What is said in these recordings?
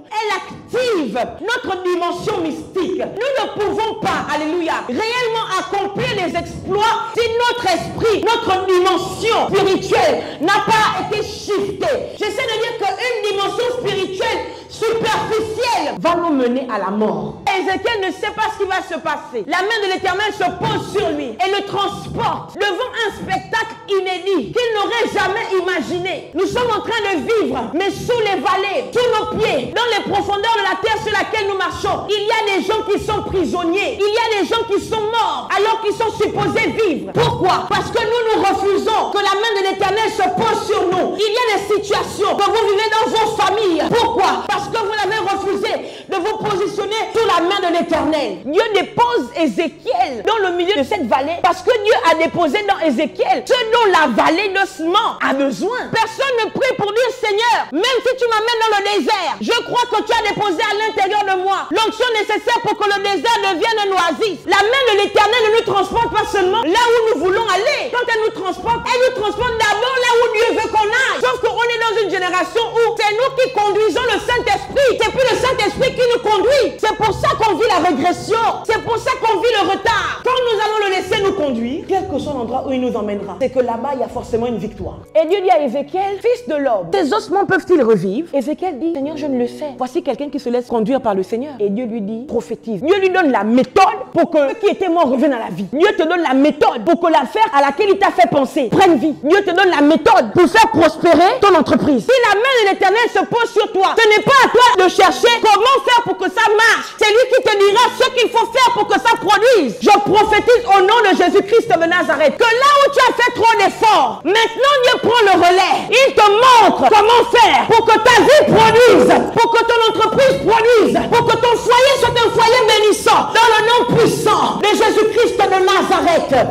nous, elle active notre dimension mystique. Nous ne pouvons pas, alléluia, réellement accomplir les exploits si notre esprit, notre dimension spirituelle n'a pas été shiftée. J'essaie de dire qu'une dimension spirituelle superficielle va nous mener à la mort. Ézéchiel ne sait pas ce qui va se passer. La main de l'Éternel se pose sur lui et le transporte devant un spectacle inédit qu'il n'aurait jamais imaginé. Nous sommes en train de vivre, mais sous les vallées, sous nos pieds, dans les profondeurs de la terre sur laquelle nous marchons, il y a des gens qui sont prisonniers. Il y a des gens qui sont morts alors qu'ils sont supposés vivre. Pourquoi? Parce que nous refusons que la main de l'Éternel se pose sur nous. Il y a des situations que vous vivez dans vos familles. Pourquoi? Parce que vous avez refusé de vous positionner sous la main de l'Éternel. Dieu dépose Ézéchiel dans le milieu de cette vallée parce que Dieu a déposé dans Ézéchiel ce dont la vallée d'ossements a besoin. Personne ne prie pour dire Seigneur, même si tu m'amènes dans le désert, je crois que tu as déposé à l'intérieur de moi l'onction nécessaire pour que le désert devienne un oasis. La main de l'Éternel ne nous transporte pas seulement là où nous voulons aller. Quand elle nous transporte d'abord là où Dieu veut qu'on aille. Sauf qu'on est dans une génération où c'est nous qui conduisons le Saint-Esprit. C'est plus le Saint-Esprit qui nous conduit. C'est pour ça qu'on vit la régression. C'est pour ça qu'on vit le retard. Quand nous allons le laisser nous conduire, quel que soit l'endroit où il nous emmènera, c'est que là-bas, il y a forcément une victoire. Et Dieu dit à Ézéchiel, fils de l'homme, tes ossements peuvent-ils revivre? Ézéchiel dit, Seigneur, je ne le sais. Voici quelqu'un qui se laisse conduire par le Seigneur. Et Dieu lui dit, prophétise. Dieu lui donne la méthode pour que ceux qui étaient morts reviennent à la vie. Dieu te donne la méthode pour que l'affaire à laquelle il t'a fait penser prenne vie. Dieu te donne la méthode pour faire prospérer ton entreprise. Si la main de l'Éternel se pose sur toi, ce n'est pas à toi de chercher comment faire pour que ça marche. C'est lui qui te dira ce qu'il faut faire pour que ça produise. Je prophétise au nom de Jésus-Christ de Nazareth que là où tu as fait trop d'efforts, maintenant Dieu prend le relais. Il te montre comment faire pour que ta vie produise, pour que ton entreprise produise, pour que ton foyer soit un foyer bénissant. Dans le nom puissant de Jésus-Christ de Nazareth.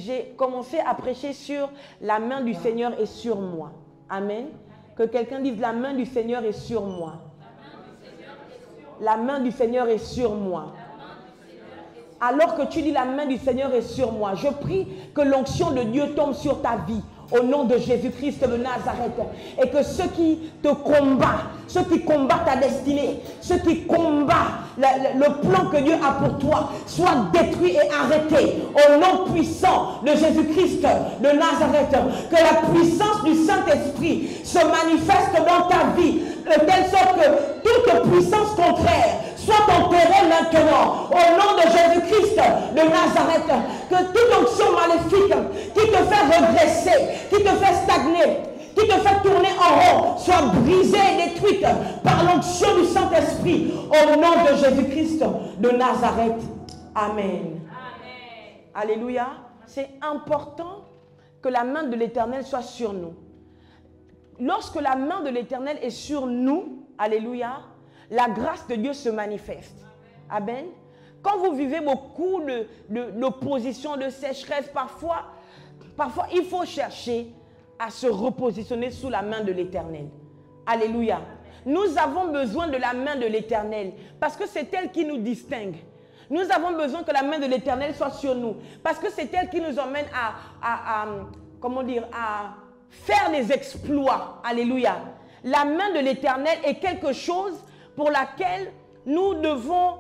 J'ai commencé à prêcher sur la main du Seigneur est sur moi. Amen. Que quelqu'un dise la main du Seigneur est sur moi. La main du Seigneur est sur moi. Alors que tu dis la main du Seigneur est sur moi, je prie que l'onction de Dieu tombe sur ta vie. Au nom de Jésus-Christ de Nazareth. Et que ceux qui te combattent, ceux qui combattent ta destinée, ceux qui combattent le plan que Dieu a pour toi, soient détruits et arrêtés. Au nom puissant de Jésus-Christ de Nazareth. Que la puissance du Saint-Esprit se manifeste dans ta vie. De telle sorte que toute puissance contraire soit enterrée maintenant. Au nom de Jésus-Christ de Nazareth. Que toute onction maléfique qui te fait regresser, qui te fait stagner, qui te fait tourner en rond, soit brisée et détruite par l'onction du Saint-Esprit. Au nom de Jésus-Christ de Nazareth. Amen. Amen. Alléluia. C'est important que la main de l'Éternel soit sur nous. Lorsque la main de l'Éternel est sur nous, alléluia, la grâce de Dieu se manifeste. Amen. Quand vous vivez beaucoup d'opposition, de sécheresse, parfois il faut chercher à se repositionner sous la main de l'Éternel. Alléluia. Nous avons besoin de la main de l'Éternel parce que c'est elle qui nous distingue. Nous avons besoin que la main de l'Éternel soit sur nous parce que c'est elle qui nous emmène à faire des exploits. Alléluia. La main de l'Éternel est quelque chose pour laquelle nous devons...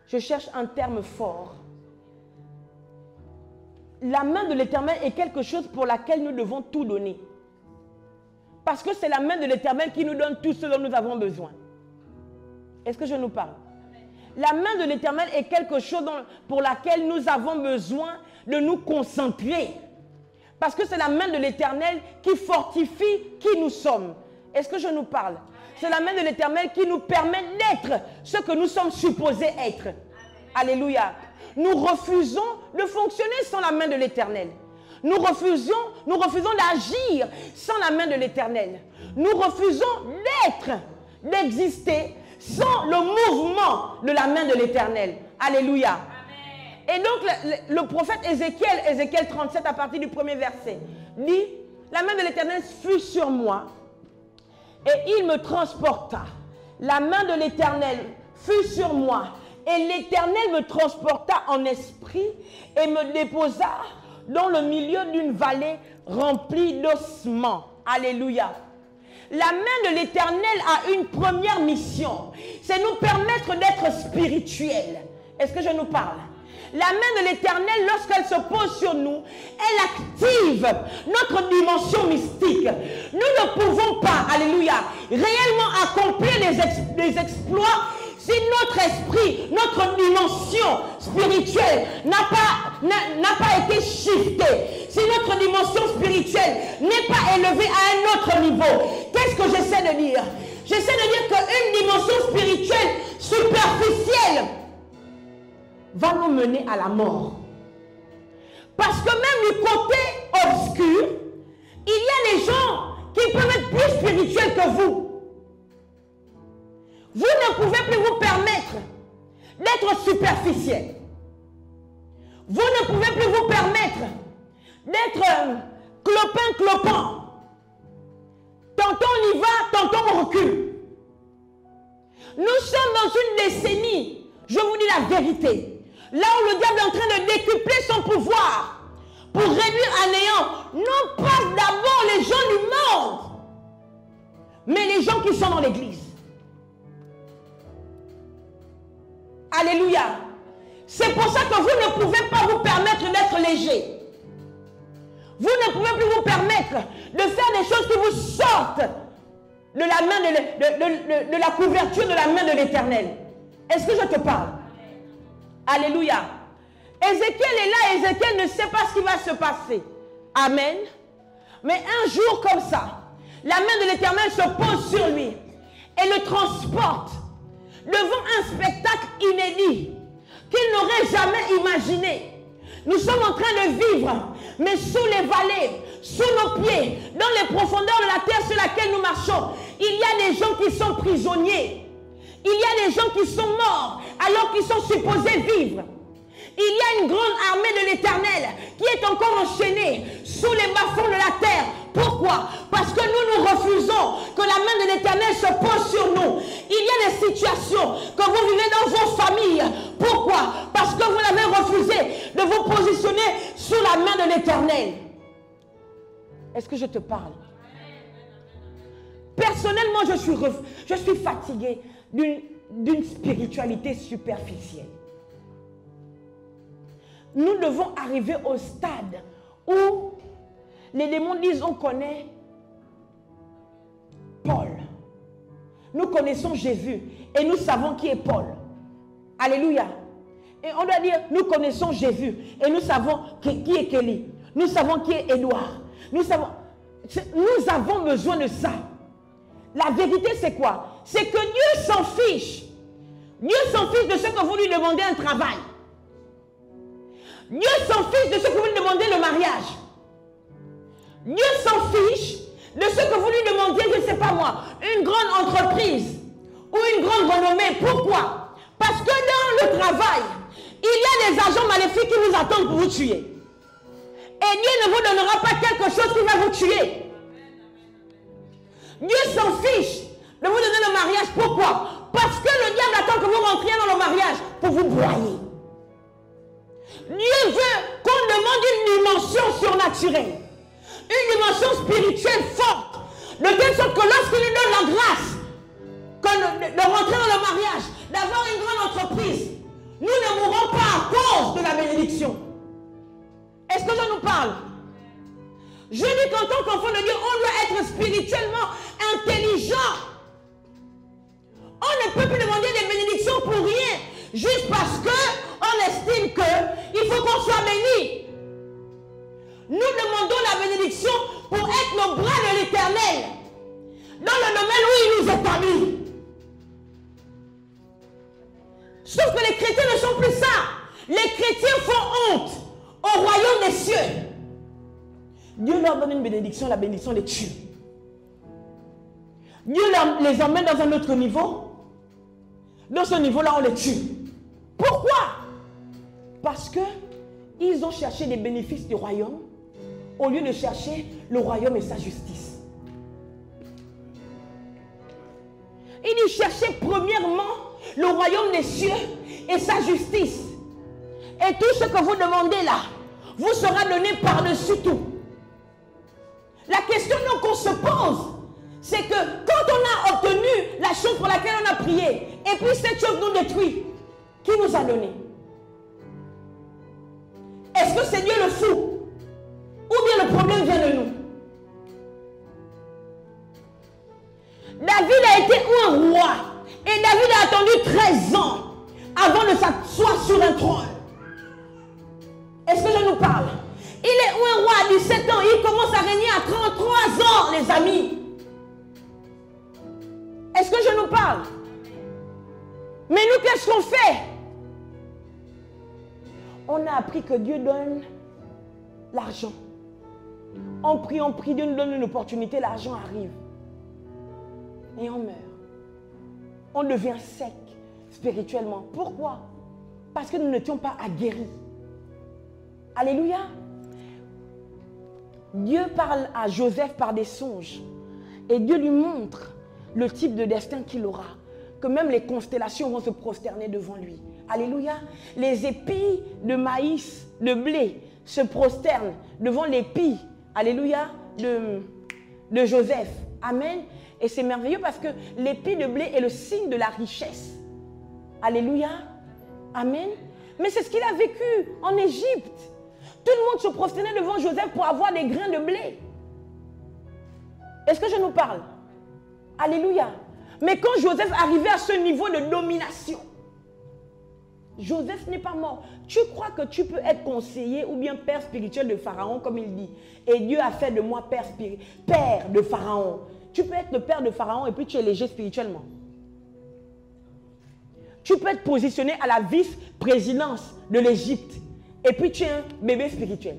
je cherche un terme fort. La main de l'Éternel est quelque chose pour laquelle nous devons tout donner. Parce que c'est la main de l'Éternel qui nous donne tout ce dont nous avons besoin. Est-ce que je nous parle? La main de l'Éternel est quelque chose pour laquelle nous avons besoin de nous concentrer. Parce que c'est la main de l'Éternel qui fortifie qui nous sommes. Est-ce que je nous parle? C'est la main de l'Éternel qui nous permet d'être ce que nous sommes supposés être. Alléluia. Nous refusons de fonctionner sans la main de l'Éternel. Nous refusons d'agir sans la main de l'Éternel. Nous refusons d'être, d'exister sans le mouvement de la main de l'Éternel. Alléluia. Et donc le prophète Ézéchiel 37 à partir du premier verset, dit, la main de l'Éternel fut sur moi et il me transporta. La main de l'Éternel fut sur moi et l'Éternel me transporta en esprit et me déposa dans le milieu d'une vallée remplie d'ossements. Alléluia. La main de l'Éternel a une première mission, c'est nous permettre d'être spirituels. Est-ce que je nous parle? La main de l'Éternel, lorsqu'elle se pose sur nous, elle active notre dimension mystique. Nous ne pouvons pas, alléluia, réellement accomplir les exploits si notre esprit, notre dimension spirituelle n'a pas été shiftée, si notre dimension spirituelle n'est pas élevée à un autre niveau. Qu'est-ce que j'essaie de dire? J'essaie de dire qu'une dimension spirituelle superficielle va nous mener à la mort. Parce que même du côté obscur, il y a des gens qui peuvent être plus spirituels que vous. Vous ne pouvez plus vous permettre d'être superficiel. Vous ne pouvez plus vous permettre d'être clopin. Tantôt on y va, tantôt on recule. Nous sommes dans une décennie, je vous dis la vérité, là où le diable est en train de décupler son pouvoir pour réduire à néant, non pas d'abord les gens du monde, mais les gens qui sont dans l'église. Alléluia. C'est pour ça que vous ne pouvez pas vous permettre d'être léger. Vous ne pouvez plus vous permettre de faire des choses qui vous sortent de la main de la couverture de la main de l'Éternel. Est-ce que je te parle? Alléluia. Ézéchiel est là, Ézéchiel ne sait pas ce qui va se passer. Amen. Mais un jour comme ça, la main de l'Éternel se pose sur lui et le transporte devant un spectacle inédit qu'il n'aurait jamais imaginé. Nous sommes en train de vivre, mais sous les vallées, sous nos pieds, dans les profondeurs de la terre sur laquelle nous marchons, il y a des gens qui sont prisonniers. Il y a des gens qui sont morts alors qu'ils sont supposés vivre. Il y a une grande armée de l'Éternel qui est encore enchaînée sous les bas-fonds de la terre. Pourquoi? Parce que nous refusons que la main de l'Éternel se pose sur nous. Il y a des situations que vous vivez dans vos familles. Pourquoi? Parce que vous avez refusé de vous positionner sous la main de l'Éternel. Est-ce que je te parle? Personnellement, je suis fatiguée d'une spiritualité superficielle. Nous devons arriver au stade où les démons disent on connaît Paul. Nous connaissons Jésus et nous savons qui est Paul. Alléluia. Et on doit dire nous connaissons Jésus et nous savons qui est Kelly. Nous savons qui est Édouard. Nous avons besoin de ça. La vérité c'est quoi? C'est que Dieu s'en fiche. Dieu s'en fiche de ce que vous lui demandez un travail. Dieu s'en fiche de ce que vous lui demandez le mariage. Dieu s'en fiche de ce que vous lui demandiez, je ne sais pas moi, une grande entreprise ou une grande renommée. Pourquoi? Parce que dans le travail, il y a des agents maléfiques qui vous attendent pour vous tuer. Et Dieu ne vous donnera pas quelque chose qui va vous tuer. Dieu s'en fiche de vous donner le mariage. Pourquoi? Parce que le diable attend que vous rentriez dans le mariage pour vous broyer. Dieu veut qu'on demande une dimension surnaturelle, une dimension spirituelle forte, de telle sorte que lorsqu'il lui donne la grâce de rentrer dans le mariage, d'avoir une grande entreprise, nous ne mourrons pas à cause de la bénédiction. Est-ce que je nous parle? Je dis qu'en tant qu'enfant de Dieu, on doit être spirituellement intelligent. On ne peut plus demander des bénédictions pour rien, juste parce qu'on estime qu'il faut qu'on soit béni. Nous demandons la bénédiction pour être le bras de l'Éternel dans le domaine où il nous établit. Sauf que les chrétiens ne sont plus ça. Les chrétiens font honte au royaume des cieux. Dieu leur donne une bénédiction, la bénédiction les tue. Dieu les emmène dans un autre niveau. dans ce niveau-là, on les tue. Pourquoi? Parce que ils ont cherché les bénéfices du royaume au lieu de chercher le royaume et sa justice. Ils cherchaient premièrement le royaume des cieux et sa justice. Et tout ce que vous demandez là vous sera donné par-dessus tout. La question donc qu'on se pose, c'est que quand on a obtenu la chose pour laquelle on a prié, et puis cette chose nous détruit, qui nous a donné? Est-ce que c'est Dieu le fou? Ou bien le problème vient de nous? David a été un roi. Et David a attendu 13 ans avant de s'asseoir sur un trône. Est-ce que je nous parle? Il est un roi à 17 ans. Il commence à régner à 33 ans, les amis. Est-ce que je nous parle? Mais nous, qu'est-ce qu'on fait? On a appris que Dieu donne l'argent. On prie, Dieu nous donne une opportunité, l'argent arrive. Et on meurt. On devient sec spirituellement. Pourquoi? Parce que nous n'étions pas aguerris. Alléluia. Dieu parle à Joseph par des songes. Et Dieu lui montre le type de destin qu'il aura. Que même les constellations vont se prosterner devant lui. Alléluia. Les épis de maïs, de blé, se prosternent devant l'épi, alléluia, de Joseph. Amen. Et c'est merveilleux parce que l'épi de blé est le signe de la richesse. Alléluia. Amen. Mais c'est ce qu'il a vécu en Égypte. Tout le monde se prosternait devant Joseph pour avoir des grains de blé. Est-ce que je nous parle? Alléluia. Mais quand Joseph arrivait à ce niveau de domination, Joseph n'est pas mort. Tu crois que tu peux être conseiller ou bien père spirituel de Pharaon, comme il dit. Et Dieu a fait de moi père de Pharaon. Tu peux être le père de Pharaon et puis tu es léger spirituellement. Tu peux être positionné à la vice-présidence de l'Égypte et puis tu es un bébé spirituel.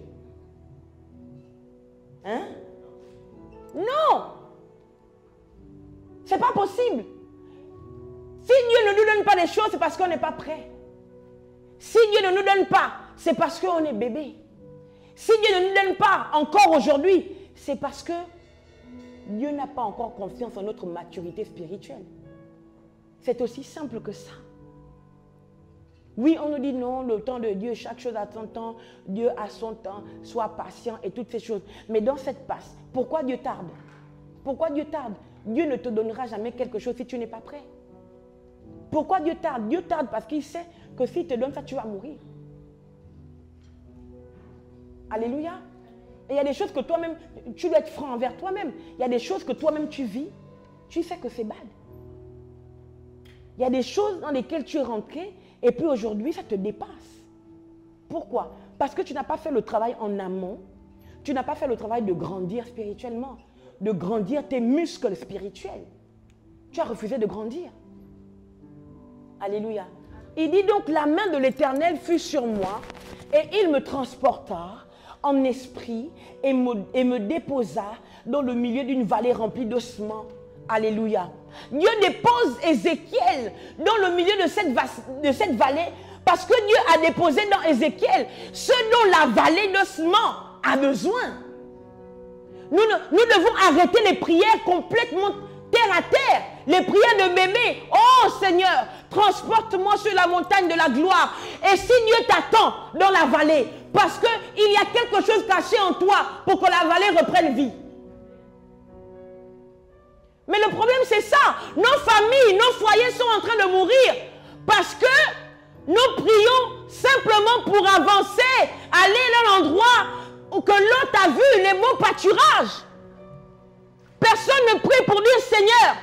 Hein? Non! C'est pas possible. Si Dieu ne nous donne pas des choses, c'est parce qu'on n'est pas prêt. Si Dieu ne nous donne pas, c'est parce qu'on est bébé. Si Dieu ne nous donne pas encore aujourd'hui, c'est parce que Dieu n'a pas encore confiance en notre maturité spirituelle. C'est aussi simple que ça. Oui, on nous dit non, le temps de Dieu, chaque chose a son temps, Dieu a son temps, sois patient et toutes ces choses. Mais dans cette passe, pourquoi Dieu tarde? Pourquoi Dieu tarde? Dieu ne te donnera jamais quelque chose si tu n'es pas prêt. Pourquoi Dieu tarde? Dieu tarde parce qu'il sait que s'il te donne ça, tu vas mourir. Alléluia. Et il y a des choses que toi-même, tu dois être franc envers toi-même. Il y a des choses que toi-même tu vis, tu sais que c'est bad. Il y a des choses dans lesquelles tu es rentré et puis aujourd'hui, ça te dépasse. Pourquoi? Parce que tu n'as pas fait le travail en amont. Tu n'as pas fait le travail de grandir spirituellement, de grandir tes muscles spirituels. Tu as refusé de grandir. Alléluia. Il dit donc, la main de l'Éternel fut sur moi et il me transporta en esprit et me déposa dans le milieu d'une vallée remplie d'ossements. Alléluia. Dieu dépose Ézéchiel dans le milieu de cette vallée parce que Dieu a déposé dans Ézéchiel ce dont la vallée d'ossements a besoin. Nous devons arrêter les prières complètement terre à terre, les prières de bébé. Oh Seigneur, transporte-moi sur la montagne de la gloire. Et si Dieu t'attend dans la vallée, parce qu'il y a quelque chose caché en toi pour que la vallée reprenne vie. Mais le problème c'est ça, nos familles, nos foyers sont en train de mourir parce que nous prions simplement pour avancer, aller dans l'endroit où que l'autre a vu les beaux pâturages. Personne ne prie pour dire Seigneur,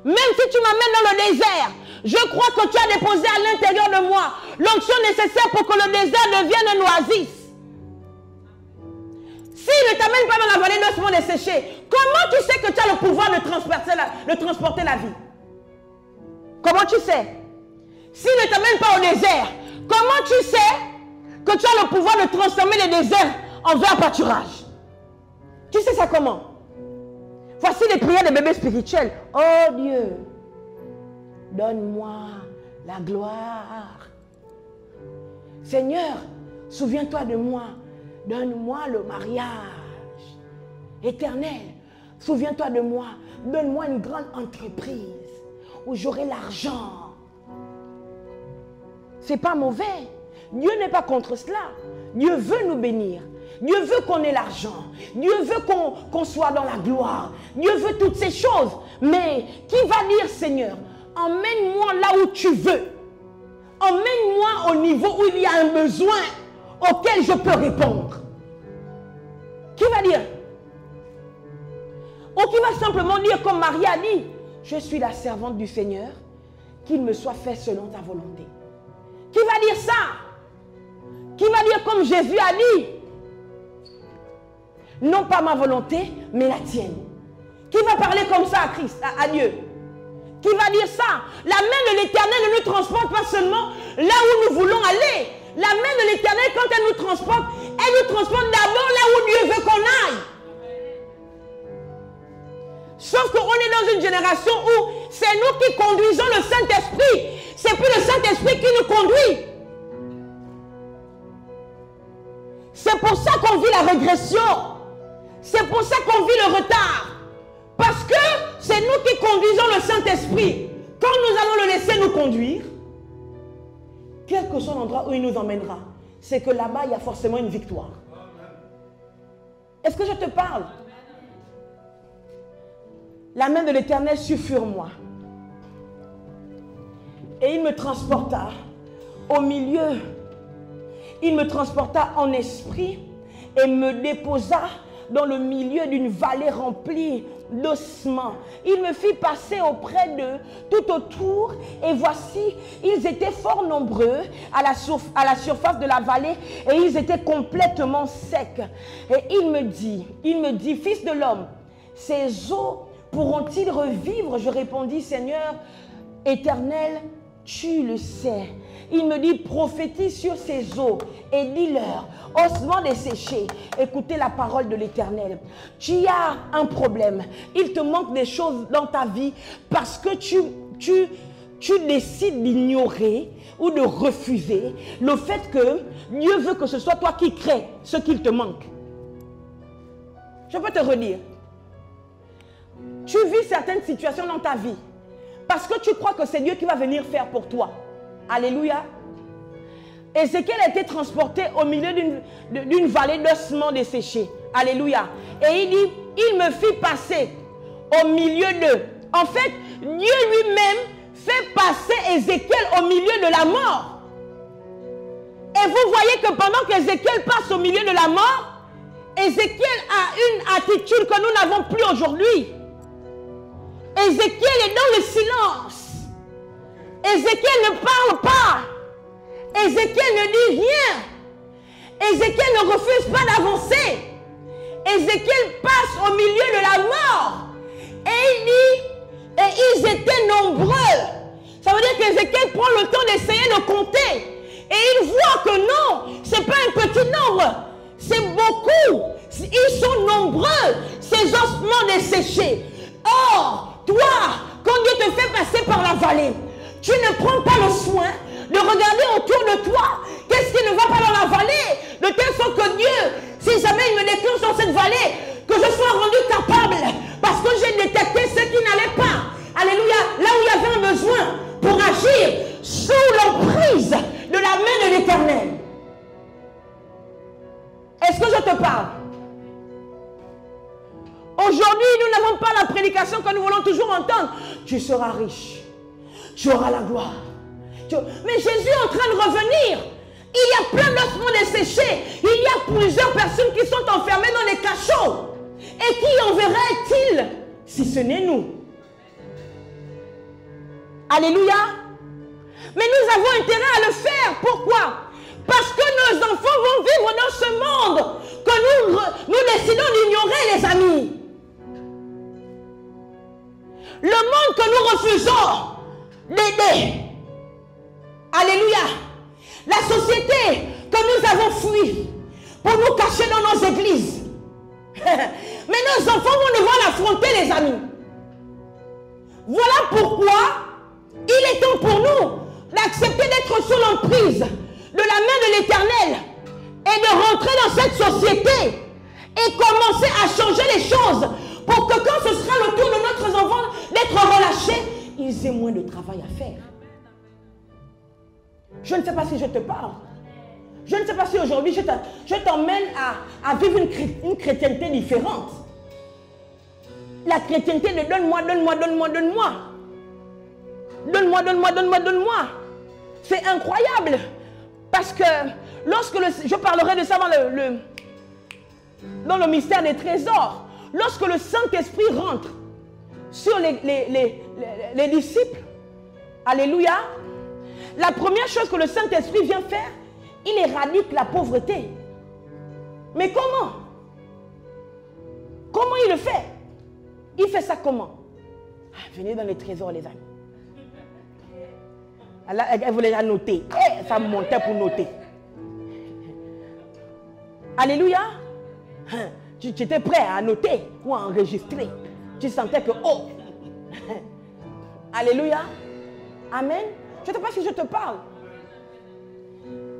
même si tu m'amènes dans le désert, je crois que tu as déposé à l'intérieur de moi l'onction nécessaire pour que le désert devienne une oasis. S'il ne t'amène pas dans la vallée d'ossements desséchés, comment tu sais que tu as le pouvoir de transporter la vie? Comment tu sais? S'il ne t'amène pas au désert, comment tu sais que tu as le pouvoir de transformer les déserts en verts pâturages? Tu sais ça comment? Voici les prières des bébés spirituels. Oh Dieu, donne-moi la gloire. Seigneur, souviens-toi de moi. Donne-moi le mariage. Éternel, souviens-toi de moi. Donne-moi une grande entreprise où j'aurai l'argent. C'est pas mauvais. Dieu n'est pas contre cela. Dieu veut nous bénir. Dieu veut qu'on ait l'argent. Dieu veut qu'on soit dans la gloire. Dieu veut toutes ces choses. Mais qui va dire, Seigneur, emmène-moi là où tu veux. Emmène-moi au niveau où il y a un besoin auquel je peux répondre. Qui va dire? Ou qui va simplement dire comme Marie a dit, je suis la servante du Seigneur, qu'il me soit fait selon ta volonté. Qui va dire ça? Qui va dire comme Jésus a dit, non pas ma volonté, mais la tienne. Qui va parler comme ça à Christ, à Dieu? Qui va dire ça? La main de l'Éternel ne nous transporte pas seulement là où nous voulons aller. La main de l'Éternel, quand elle nous transporte d'abord là où Dieu veut qu'on aille. Sauf qu'on est dans une génération où c'est nous qui conduisons le Saint-Esprit. C'est plus le Saint-Esprit qui nous conduit. C'est pour ça qu'on vit la régression. C'est pour ça qu'on vit le retard. Parce que c'est nous qui conduisons le Saint-Esprit. Quand nous allons le laisser nous conduire, quel que soit l'endroit où il nous emmènera, c'est que là-bas, il y a forcément une victoire. Est-ce que je te parle? La main de l'Éternel fut sur moi. Et il me transporta au milieu. Il me transporta en esprit et me déposa dans le milieu d'une vallée remplie d'ossements. Il me fit passer auprès d'eux, tout autour, et voici, ils étaient fort nombreux à la surface de la vallée, et ils étaient complètement secs. Et il me dit, fils de l'homme, ces eaux pourront-ils revivre? Je répondis, Seigneur éternel, tu le sais. Il me dit, prophétise sur ces eaux et dis-leur, ossements desséchés, écoutez la parole de l'Éternel. Tu as un problème. Il te manque des choses dans ta vie parce que tu décides d'ignorer ou de refuser le fait que Dieu veut que ce soit toi qui crée ce qu'il te manque. Je peux te redire. Tu vis certaines situations dans ta vie parce que tu crois que c'est Dieu qui va venir faire pour toi. Alléluia. Ézéchiel a été transporté au milieu d'une vallée d'ossements desséchés. Alléluia. Et il dit, il me fit passer au milieu d'eux. En fait, Dieu lui-même fait passer Ézéchiel au milieu de la mort. Et vous voyez que pendant qu'Ézéchiel passe au milieu de la mort, Ézéchiel a une attitude que nous n'avons plus aujourd'hui. Ézéchiel est dans le silence. Ézéchiel ne parle pas. Ézéchiel ne dit rien. Ézéchiel ne refuse pas d'avancer. Ézéchiel passe au milieu de la mort. Et il dit, et ils étaient nombreux. Ça veut dire qu'Ézéchiel prend le temps d'essayer de compter. Et il voit que non, ce n'est pas un petit nombre. C'est beaucoup. Ils sont nombreux, ces ossements desséchés. Or, toi, quand Dieu te fait passer par la vallée, tu ne prends pas le soin de regarder autour de toi qu'est-ce qui ne va pas dans la vallée, de telle sorte que Dieu, si jamais il me déclenche dans cette vallée, que je sois rendu capable, parce que j'ai détecté ce qui n'allait pas. Alléluia, là où il y avait un besoin pour agir sous l'emprise de la main de l'Éternel. Est-ce que je te parle? Aujourd'hui, nous n'avons pas la prédication que nous voulons toujours entendre. Tu seras riche. Tu auras la gloire. Mais Jésus est en train de revenir. Il y a plein d'ossements desséchés. Il y a plusieurs personnes qui sont enfermées dans les cachots. Et qui enverrait-il si ce n'est nous? Alléluia. Mais nous avons intérêt à le faire. Pourquoi? Parce que nos enfants vont vivre dans ce monde que nous décidons d'ignorer, les amis. Le monde que nous refusons d'aider. Alléluia. La société que nous avons fui pour nous cacher dans nos églises. Mais nos enfants vont devoir l'affronter, les amis. Voilà pourquoi il est temps pour nous d'accepter d'être sous l'emprise de la main de l'Éternel et de rentrer dans cette société et commencer à changer les choses pour que quand ce sera le tour de notre enfant d'être relâchés, ils aient moins de travail à faire. Je ne sais pas si je te parle. Je ne sais pas si aujourd'hui je t'emmène à vivre une chrétienté différente. La chrétienté de donne-moi, donne-moi, donne-moi, donne-moi. Donne-moi, donne-moi, donne-moi, donne-moi. C'est incroyable. Parce que lorsque je parlerai de ça dans le mystère des trésors. Lorsque le Saint-Esprit rentre sur les disciples, alléluia, la première chose que le Saint-Esprit vient faire, il éradique la pauvreté. Mais comment? Comment il le fait? Il fait ça comment? Venez dans les trésors, les amis. Elle voulait la noter. Ça me montait pour noter. Alléluia. Tu étais prêt à noter ou à enregistrer. Tu sentais que, oh. Alléluia. Amen. Je ne sais pas si je te parle.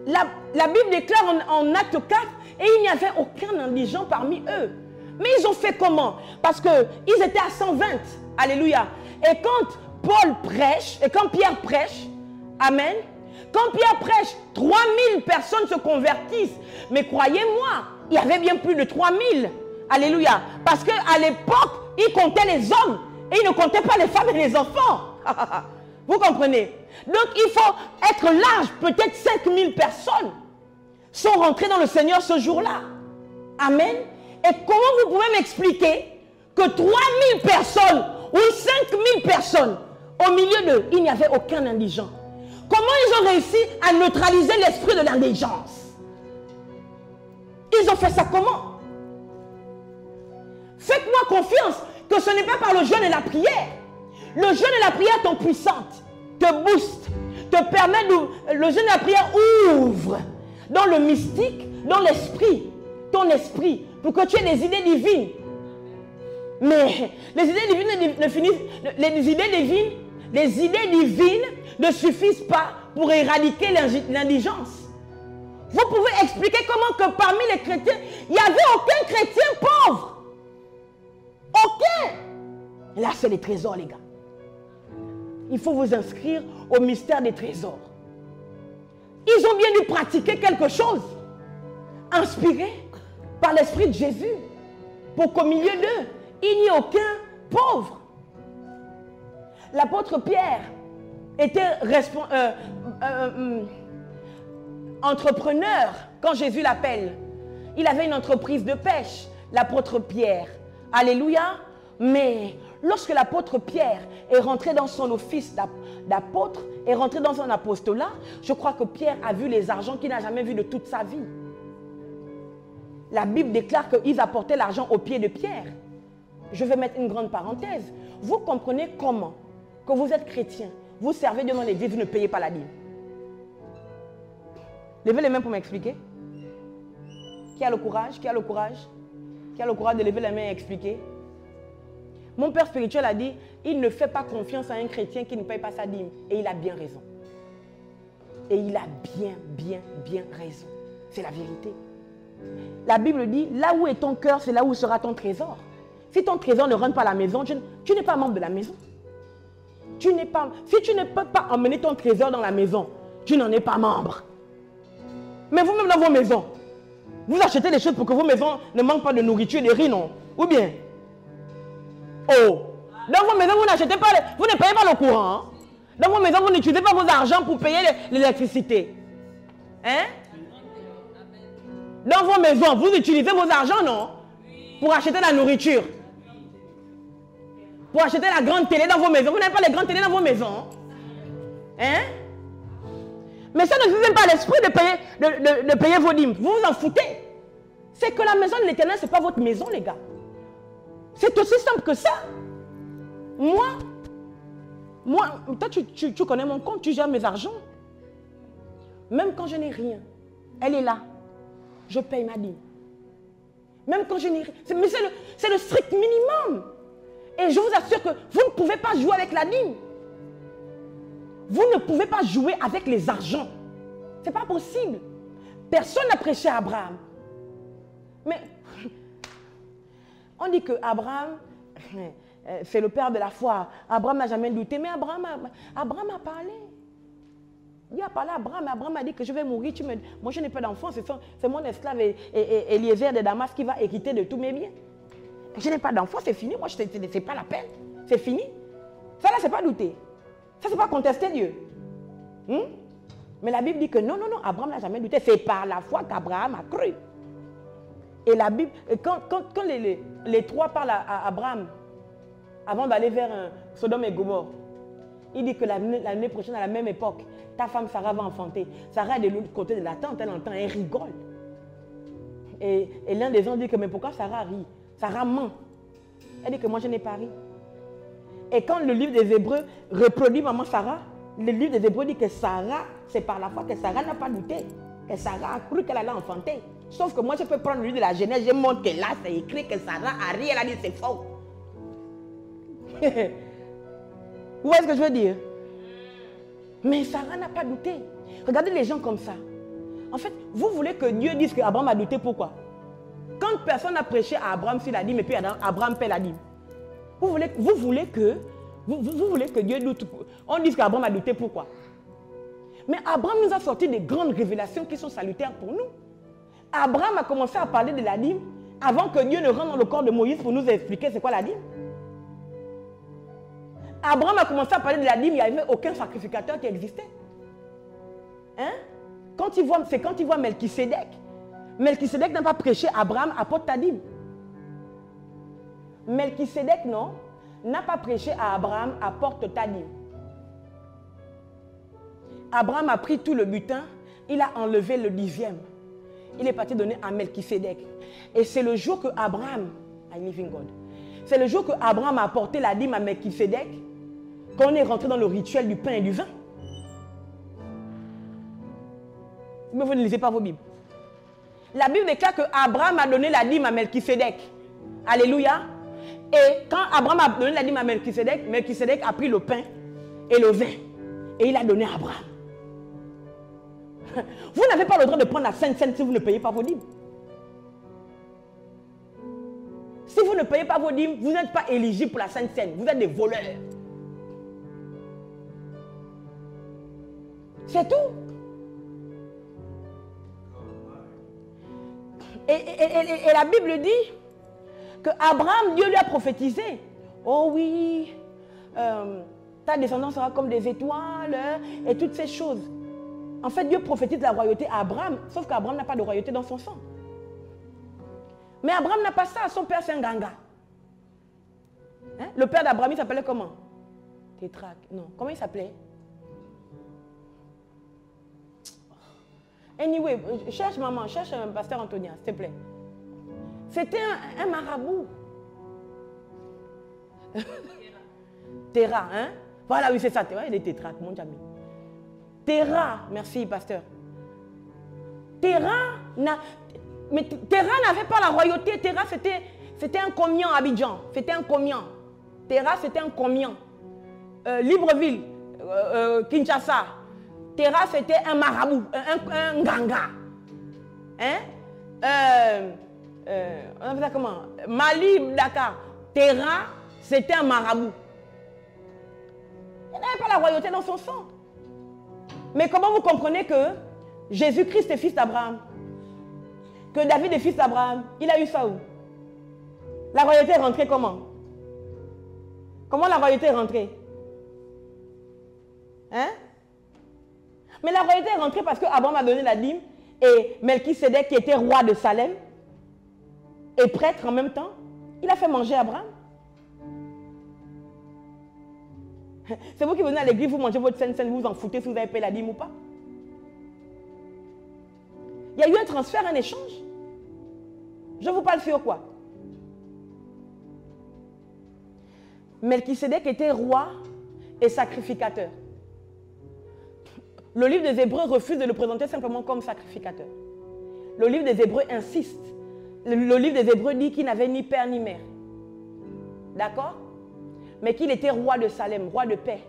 La Bible déclare en Acte 4, et il n'y avait aucun indigent parmi eux. Mais ils ont fait comment? Parce qu'ils étaient à 120. Alléluia. Et quand Paul prêche, et quand Pierre prêche, amen, quand Pierre prêche, 3000 personnes se convertissent. Mais croyez-moi, il y avait bien plus de 3000. Alléluia. Parce qu'à l'époque, ils comptaient les hommes. Et ils ne comptaient pas les femmes et les enfants. Vous comprenez? Donc il faut être large. Peut-être 5000 personnes sont rentrées dans le Seigneur ce jour-là. Amen. Et comment vous pouvez m'expliquer que 3000 personnes ou 5000 personnes, au milieu d'eux, il n'y avait aucun indigent? Comment ils ont réussi à neutraliser l'esprit de l'indigence? Ils ont fait ça comment? Faites-moi confiance que ce n'est pas par le jeûne et la prière. Le jeûne et la prière t'ont puissante, te booste, te permet de... Le jeûne et la prière ouvre dans le mystique, dans l'esprit, ton esprit, pour que tu aies des idées divines. Mais les idées divines ne finissent... Les idées divines ne suffisent pas pour éradiquer l'indigence. Vous pouvez expliquer comment que parmi les chrétiens, il n'y avait aucun chrétien pauvre. Aucun. Et là, c'est les trésors, les gars. Il faut vous inscrire au mystère des trésors. Ils ont bien dû pratiquer quelque chose, inspiré par l'Esprit de Jésus, pour qu'au milieu d'eux, il n'y ait aucun pauvre. L'apôtre Pierre était entrepreneur quand Jésus l'appelle. Il avait une entreprise de pêche, l'apôtre Pierre. Alléluia. Mais lorsque l'apôtre Pierre est rentré dans son office d'apôtre, est rentré dans son apostolat, je crois que Pierre a vu les argents qu'il n'a jamais vus de toute sa vie. La Bible déclare qu'ils apportaient l'argent aux pieds de Pierre. Je vais mettre une grande parenthèse. Vous comprenez comment que vous êtes chrétien, vous servez Dieu dans l'église, vous ne payez pas la dîme. Levez les mains pour m'expliquer. Qui a le courage? Qui a le courage? Qui a le courage de lever les mains et expliquer? Mon père spirituel a dit, il ne fait pas confiance à un chrétien qui ne paye pas sa dîme. Et il a bien raison. Et il a bien raison. C'est la vérité. La Bible dit, là où est ton cœur, c'est là où sera ton trésor. Si ton trésor ne rentre pas à la maison, tu n'es pas membre de la maison. Si tu ne peux pas emmener ton trésor dans la maison, tu n'en es pas membre. Mais vous-même dans vos maisons, vous achetez des choses pour que vos maisons ne manquent pas de nourriture, de riz, non? Ou bien? Oh! Dans vos maisons, vous n'achetez pas, vous ne payez pas le courant. Hein? Dans vos maisons, vous n'utilisez pas vos argents pour payer l'électricité. Hein? Dans vos maisons, vous utilisez vos argents, non? Pour acheter la nourriture. Pour acheter la grande télé dans vos maisons. Vous n'avez pas les grandes télés dans vos maisons. Hein? Mais ça ne vous vient pas à l'esprit de payer vos dîmes. Vous vous en foutez. C'est que la maison de l'Éternel, ce n'est pas votre maison, les gars. C'est aussi simple que ça. Moi, toi, tu connais mon compte, tu gères mes argents. Même quand je n'ai rien, elle est là. Je paye ma dîme. Même quand je n'ai rien. Mais c'est le strict minimum. Et je vous assure que vous ne pouvez pas jouer avec la dîme. Vous ne pouvez pas jouer avec les argents. Ce n'est pas possible. Personne n'a prêché à Abraham. Mais on dit que Abraham, c'est le père de la foi. Abraham n'a jamais douté. Mais Abraham a parlé. Il a parlé à Abraham. Abraham a dit que je vais mourir. Moi, je n'ai pas d'enfant. C'est mon esclave Eliezer de Damas qui va hériter de tous mes biens. Je n'ai pas d'enfant. C'est fini. Moi, ce n'est pas la peine. C'est fini. Ça, là, ce n'est pas douter. Ça, ce n'est pas contester Dieu. Mais la Bible dit que non, Abraham n'a jamais douté. C'est par la foi qu'Abraham a cru. Et la Bible, quand les trois parlent à Abraham, avant d'aller vers Sodome et Gomorrhe, il dit que l'année prochaine, à la même époque, ta femme Sarah va enfanter. Sarah est de l'autre côté de la tente, elle entend, elle rigole. Et l'un des gens dit que, mais pourquoi Sarah rit? Sarah ment. Elle dit que moi, je n'ai pas ri. Et quand le livre des Hébreux reproduit maman Sarah, le livre des Hébreux dit que Sarah, c'est par la foi que Sarah n'a pas douté. Que Sarah a cru qu'elle allait enfanter. Sauf que moi, je peux prendre le livre de la Genèse, je montre que là, c'est écrit que Sarah a ri, elle a dit c'est faux. Vous voyez ce que je veux dire? Mais Sarah n'a pas douté. Regardez les gens comme ça. En fait, vous voulez que Dieu dise qu'Abraham a douté, pourquoi? Quand personne n'a prêché à Abraham sur la dîme et puis Abraham paie la dîme. Vous voulez que Dieu doute. On dise qu'Abraham a douté, pourquoi? Mais Abraham nous a sorti des grandes révélations qui sont salutaires pour nous. Abraham a commencé à parler de la dîme avant que Dieu ne rentre dans le corps de Moïse pour nous expliquer c'est quoi la dîme. Abraham a commencé à parler de la dîme, il n'y avait aucun sacrificateur qui existait. Hein? C'est quand il voit Melchisédek. Melchisédek n'a pas prêché, Abraham apporte ta dîme. Melchisédek, non, n'a pas prêché à Abraham, apporte ta dîme. Abraham a pris tout le butin, il a enlevé le 10e. Il est parti donner à Melchisédek. Et c'est le jour que Abraham, I live in God, c'est le jour que Abraham a apporté la dîme à Melchisédek, qu'on est rentré dans le rituel du pain et du vin. Mais vous ne lisez pas vos Bibles. La Bible déclare que Abraham a donné la dîme à Melchisédek. Alléluia. Et quand Abraham a donné la dîme à Melchisédek, Melchisédek a pris le pain et le vin. Et il a donné à Abraham. Vous n'avez pas le droit de prendre la Sainte Seine si vous ne payez pas vos dîmes. Si vous ne payez pas vos dîmes, vous n'êtes pas éligible pour la Sainte Seine. Vous êtes des voleurs. C'est tout. Et la Bible dit que Abraham, Dieu lui a prophétisé. Oh oui, ta descendance sera comme des étoiles et toutes ces choses. En fait, Dieu prophétise la royauté à Abraham, sauf qu'Abraham n'a pas de royauté dans son sang. Mais Abraham n'a pas ça, son père c'est un ganga. Hein? Le père d'Abraham, il s'appelait comment? Tétraque. Non, comment il s'appelait? Anyway, cherche maman, cherche pasteur Antonia, s'il te plaît. C'était un marabout. Terra, hein? Voilà, oui, c'est ça. Il est tétraque, mon ami. Terra, merci, pasteur. Terra n'avait pas la royauté. Terra, c'était un comian à Abidjan. C'était un comian. Terra, c'était un comian. Libreville, Kinshasa. Terra, c'était un marabout, un ganga. Hein? On appelle ça comment? Mali, Dakar. Terra, c'était un marabout. Il n'avait pas la royauté dans son sang. Mais comment vous comprenez que Jésus-Christ est fils d'Abraham? Que David est fils d'Abraham? Il a eu ça où? La royauté est rentrée comment? Comment la royauté est rentrée? Hein? Mais la royauté est rentrée parce qu'Abraham a donné la dîme et Melchisédek, qui était roi de Salem et prêtre en même temps, il a fait manger Abraham. C'est vous qui venez à l'église, vous mangez votre Sainte Seine, vous vous en foutez si vous avez payé la dîme ou pas. Il y a eu un transfert, un échange. Je vous parle sur quoi? Melchisédek était roi et sacrificateur. Le livre des Hébreux refuse de le présenter simplement comme sacrificateur. Le livre des Hébreux insiste. Le livre des Hébreux dit qu'il n'avait ni père ni mère. D'accord? Mais qu'il était roi de Salem, roi de paix.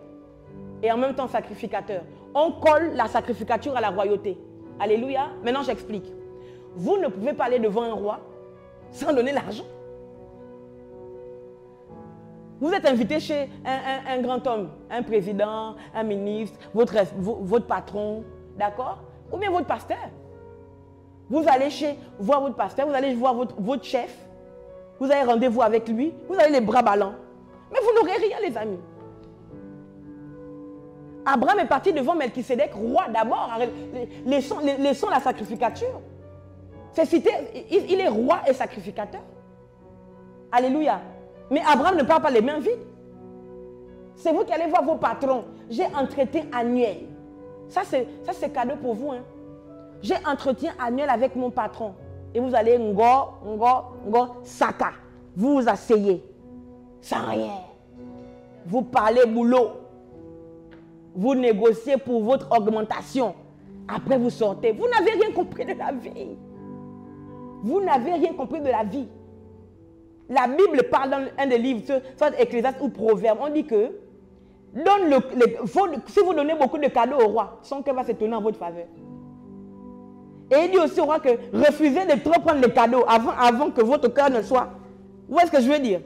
et en même temps sacrificateur. On colle la sacrificature à la royauté. Alléluia. Maintenant, j'explique. Vous ne pouvez pas aller devant un roi sans donner l'argent. Vous êtes invité chez un grand homme, un président, un ministre, votre patron, d'accord? Ou bien votre pasteur. Vous allez voir votre pasteur, vous allez voir votre chef, vous avez rendez-vous avec lui, vous avez les bras ballants. Mais vous n'aurez rien, les amis. Abraham est parti devant Melchisédek, roi d'abord, laissons la sacrificature. C'est cité, il est roi et sacrificateur. Alléluia. Mais Abraham ne part pas les mains vides. C'est vous qui allez voir vos patrons. J'ai entretien annuel. Ça, c'est cadeau pour vous. Hein. J'ai entretien annuel avec mon patron. Et vous allez saka. Vous vous asseyez. Sans rien. Vous parlez boulot. Vous négociez pour votre augmentation. Après, vous sortez. Vous n'avez rien compris de la vie. Vous n'avez rien compris de la vie. La Bible parle dans un des livres, soit Ecclésiaste ou Proverbe, on dit que si vous donnez beaucoup de cadeaux au roi, son cœur va se tourner en votre faveur. Et il dit aussi au roi que refusez de trop prendre les cadeaux avant que votre cœur ne soit. Vous voyez ce que je veux dire?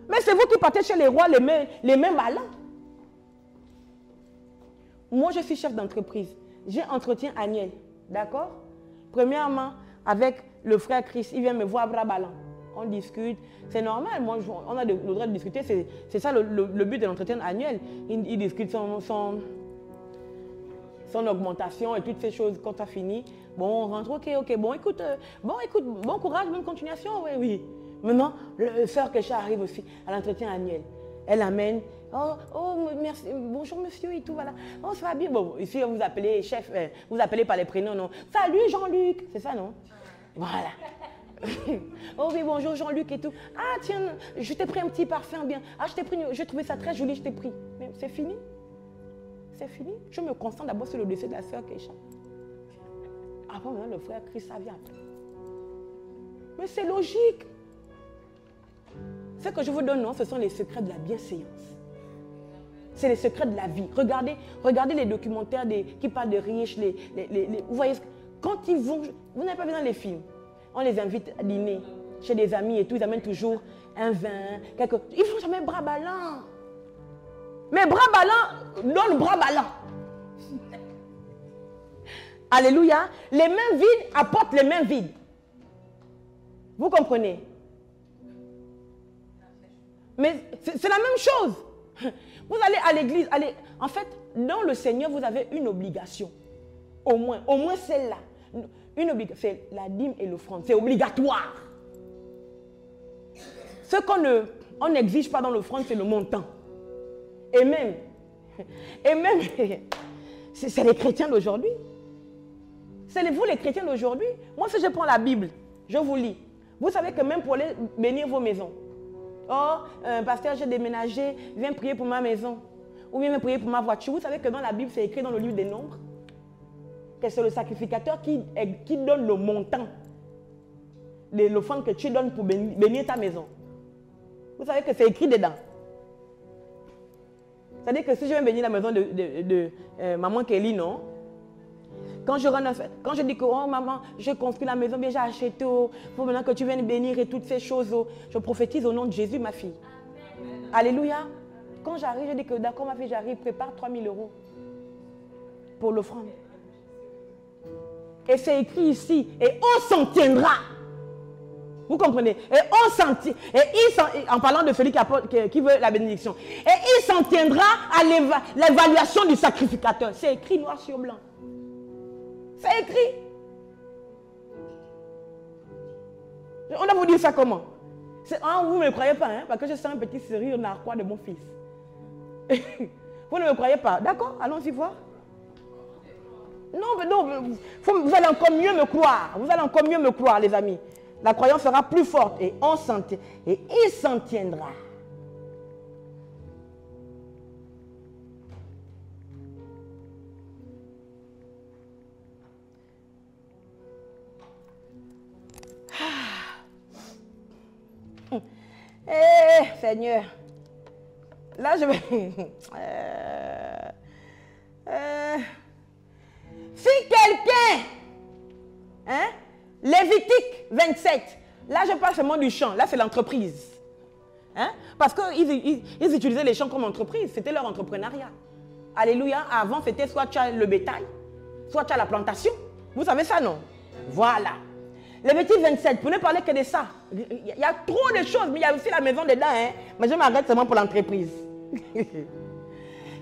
Mais c'est vous qui partez chez les rois les mains ballants. Moi, je suis chef d'entreprise. J'ai entretien annuel. D'accord? Premièrement, avec le frère Christ, il vient me voir bras ballants. On discute. C'est normal. Moi, on a le droit de discuter. C'est ça le but de l'entretien annuel. Il discute son augmentation et toutes ces choses. Quand ça finit, bon, on rentre. Ok. Bon, écoute, bon courage, bonne continuation. Oui. Maintenant, le sœur Kesha arrive aussi à l'entretien annuel. Elle amène. Oh, merci, bonjour monsieur et tout, voilà. Oh, ça va bien. Bon, ici, vous appelez chef, vous appelez par les prénoms, non? Salut Jean-Luc, c'est ça, non? Voilà. Oh oui, bonjour Jean-Luc et tout. Ah, tiens, je t'ai pris un petit parfum bien. Ah, j'ai trouvé ça très joli, je t'ai pris. Mais c'est fini. C'est fini. Je me concentre d'abord sur le dossier de la sœur Kesha. Après, maintenant, le frère Christ, ça vient après. Mais c'est logique. Ce que je vous donne, non, ce sont les secrets de la bienséance. C'est les secrets de la vie. Regardez les documentaires qui parlent de riches. Vous voyez, quand ils vont... Vous n'avez pas vu dans les films. On les invite à dîner chez des amis et tout. Ils amènent toujours un vin. Ils ne font jamais bras ballants. Mais bras ballants donnent bras ballants. Alléluia. Les mains vides apportent les mains vides. Vous comprenez? Mais c'est la même chose. Vous allez à l'église. En fait, dans le Seigneur, vous avez une obligation. Au moins celle-là. Une obligation. C'est la dîme et l'offrande. C'est obligatoire. Ce qu'on n'exige pas dans l'offrande, c'est le montant. Et même, c'est les chrétiens d'aujourd'hui. C'est vous les chrétiens d'aujourd'hui. Moi, si je prends la Bible, je vous lis. Vous savez que même pour aller bénir vos maisons, oh, pasteur, j'ai déménagé, viens prier pour ma maison. Ou viens prier pour ma voiture. Vous savez que dans la Bible, c'est écrit dans le livre des Nombres que c'est le sacrificateur qui donne le montant de l'offrande que tu donnes pour bénir ta maison. Vous savez que c'est écrit dedans. C'est-à-dire que si je viens bénir la maison de maman Kelly, non? Quand je dis que, oh maman, j'ai construit la maison, bien j'ai acheté, il faut maintenant que tu viennes bénir et toutes ces choses, je prophétise au nom de Jésus, ma fille. Amen. Alléluia. Quand j'arrive, je dis que d'accord, ma fille, j'arrive, prépare 3 000 € pour l'offrande. Et c'est écrit ici, et on s'en tiendra. Vous comprenez? Et on s'en tiendra. Et en parlant de celui qui veut la bénédiction, et il s'en tiendra à l'évaluation du sacrificateur. C'est écrit noir sur blanc. C'est écrit. On va vous dire ça comment? Vous ne me croyez pas, hein? Parce que je sens un petit sourire narquois de mon fils. Vous ne me croyez pas? D'accord? Allons-y voir. Non, vous allez encore mieux me croire. Vous allez encore mieux me croire, les amis. La croyance sera plus forte et il s'en tiendra. Seigneur, là je vais... 27, là je parle seulement du champ, là c'est l'entreprise. Hein? Parce qu'ils utilisaient les champs comme entreprise, c'était leur entrepreneuriat. Alléluia, avant c'était soit tu as le bétail, soit tu as la plantation. Vous savez ça, non? Voilà. Lévitique 27, pour ne parler que de ça. Il y a trop de choses, mais il y a aussi la maison dedans. Hein? Mais je m'arrête seulement pour l'entreprise.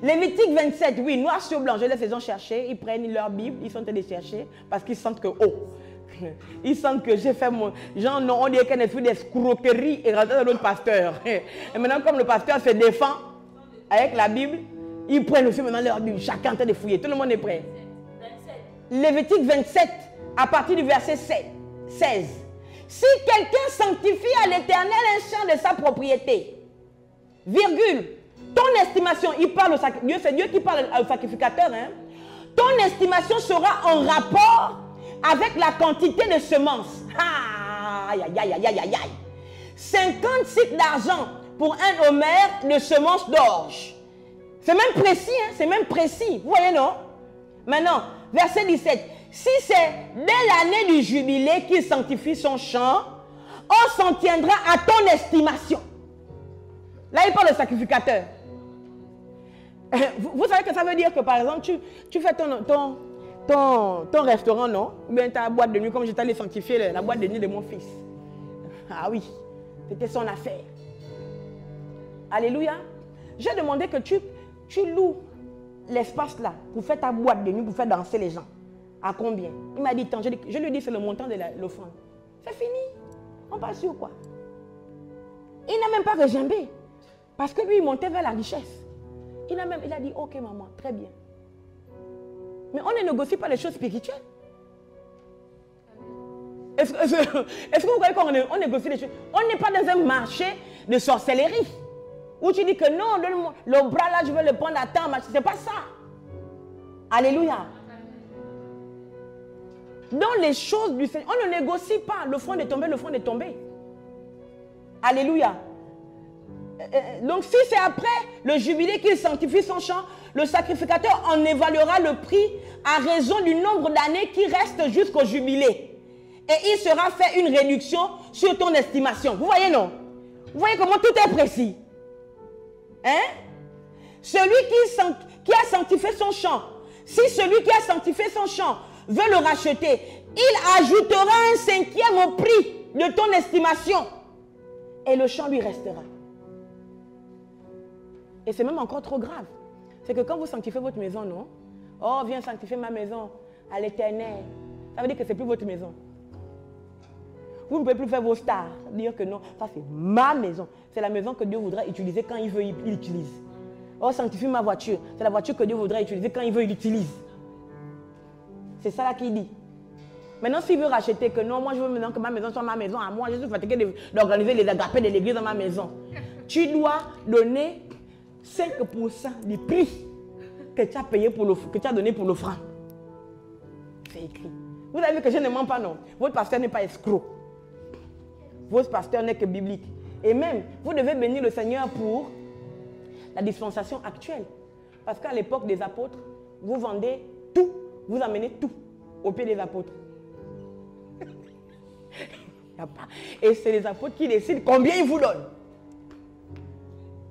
Lévitique 27, oui, noir sur blanc, je les ai chercher. Ils prennent leur Bible, ils sont allés chercher parce qu'ils sentent que, oh, ils sentent que j'ai fait mon... Genre, non, on dirait qu'on a fait des escroqueries et rentré dans l'autre pasteur. Et maintenant, comme le pasteur se défend avec la Bible, ils prennent aussi maintenant leur Bible. Chacun est en train de fouiller. Tout le monde est prêt. 27. Lévitique 27, à partir du verset 16. Si quelqu'un sanctifie à l'Éternel un champ de sa propriété, virgule, ton estimation, il parle au sacrificateur, c'est Dieu qui parle au sacrificateur, hein? Ton estimation sera en rapport avec la quantité de semences. Aïe, aïe, aïe, aïe, aïe, aïe. 50 cycles d'argent pour un homère de semences d'orge. C'est même précis, hein? C'est même précis. Vous voyez, non? Maintenant, verset 17. Si c'est dès l'année du jubilé qu'il sanctifie son champ, on s'en tiendra à ton estimation. Là, il parle de sacrificateur. Vous savez que ça veut dire que, par exemple, tu fais ton restaurant, non? Ou bien ta boîte de nuit, comme j'étais allé sanctifier la boîte de nuit de mon fils. Ah oui, c'était son affaire. Alléluia. J'ai demandé que tu loues l'espace là pour faire ta boîte de nuit, pour faire danser les gens. À combien? Il m'a dit tant. Je lui ai dit c'est le montant de l'offrande. C'est fini. On passe sur quoi? Il n'a même pas regimbé. Parce que lui, il montait vers la richesse. Il a dit, ok maman, très bien. Mais on ne négocie pas les choses spirituelles. Est-ce que vous voyez qu'on négocie les choses? On n'est pas dans un marché de sorcellerie. Où tu dis que non, le bras là, je veux le prendre à temps. Ce n'est pas ça. Alléluia. Dans les choses du Seigneur, on ne négocie pas. Le front est tombé, le front est tombé. Alléluia. Donc si c'est après le jubilé qu'il sanctifie son champ, le sacrificateur en évaluera le prix à raison du nombre d'années qui reste jusqu'au jubilé. Et il sera fait une réduction sur ton estimation. Vous voyez, non? Vous voyez comment tout est précis? Hein? Celui qui a sanctifié son champ, si celui qui a sanctifié son champ veut le racheter, il ajoutera un 5e au prix de ton estimation. Et le champ lui restera. Et c'est même encore trop grave. C'est que quand vous sanctifiez votre maison, non? Oh, viens sanctifier ma maison à l'Éternel. Ça veut dire que ce n'est plus votre maison. Vous ne pouvez plus faire vos stars. Dire que non, ça c'est ma maison. C'est la maison que Dieu voudra utiliser quand il veut, il l'utilise. Oh, sanctifie ma voiture. C'est la voiture que Dieu voudra utiliser quand il veut, il l'utilise. C'est ça là qu'il dit. Maintenant, s'il veut racheter que non, moi je veux maintenant que ma maison soit ma maison à moi. Je suis fatigué d'organiser les agapés de l'église dans ma maison. Tu dois donner 5% du prix que tu as payé que tu as donné pour l'offrande. C'est écrit. Vous avez vu que je ne mens pas, non? Votre pasteur n'est pas escroc. Votre pasteur n'est que biblique. Et même, vous devez bénir le Seigneur pour la dispensation actuelle. Parce qu'à l'époque des apôtres, vous vendez tout, vous amenez tout au pied des apôtres. Et c'est les apôtres qui décident combien ils vous donnent.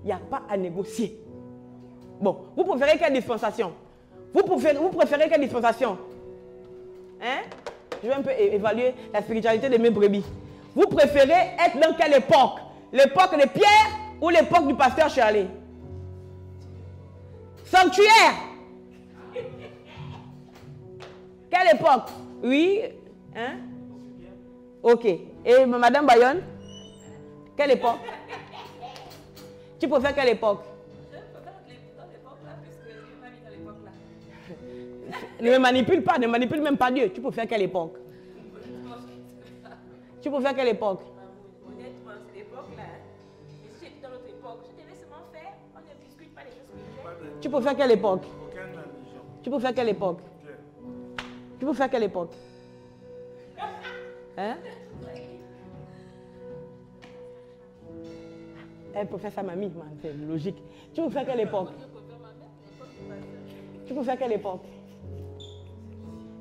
Il n'y a pas à négocier. Bon, vous préférez quelle dispensation? Vous préférez quelle dispensation? Hein? Je vais un peu évaluer la spiritualité de mes brebis. Vous préférez être dans quelle époque? L'époque de Pierre ou l'époque du pasteur Charlie? Sanctuaire. Quelle époque? Oui. Hein? Ok. Et Madame Bayonne? Quelle époque? Tu préfères quelle époque? Je préfère l'époque là, puisque Dieu m'a mis dans l'époque là. Ne me manipule pas, ne manipule même pas Dieu. Tu préfères quelle époque? Tu préfères quelle époque? Honnêtement, cette époque là, si j'étais dans l'autre époque, je devais seulement faire, on ne discute pas les choses spirituelles. Tu préfères quelle époque? Tu préfères quelle époque? Tu préfères quelle époque? Hein? Elle préfère sa mamie, c'est logique. Tu préfères quelle époque? Tu préfères quelle époque?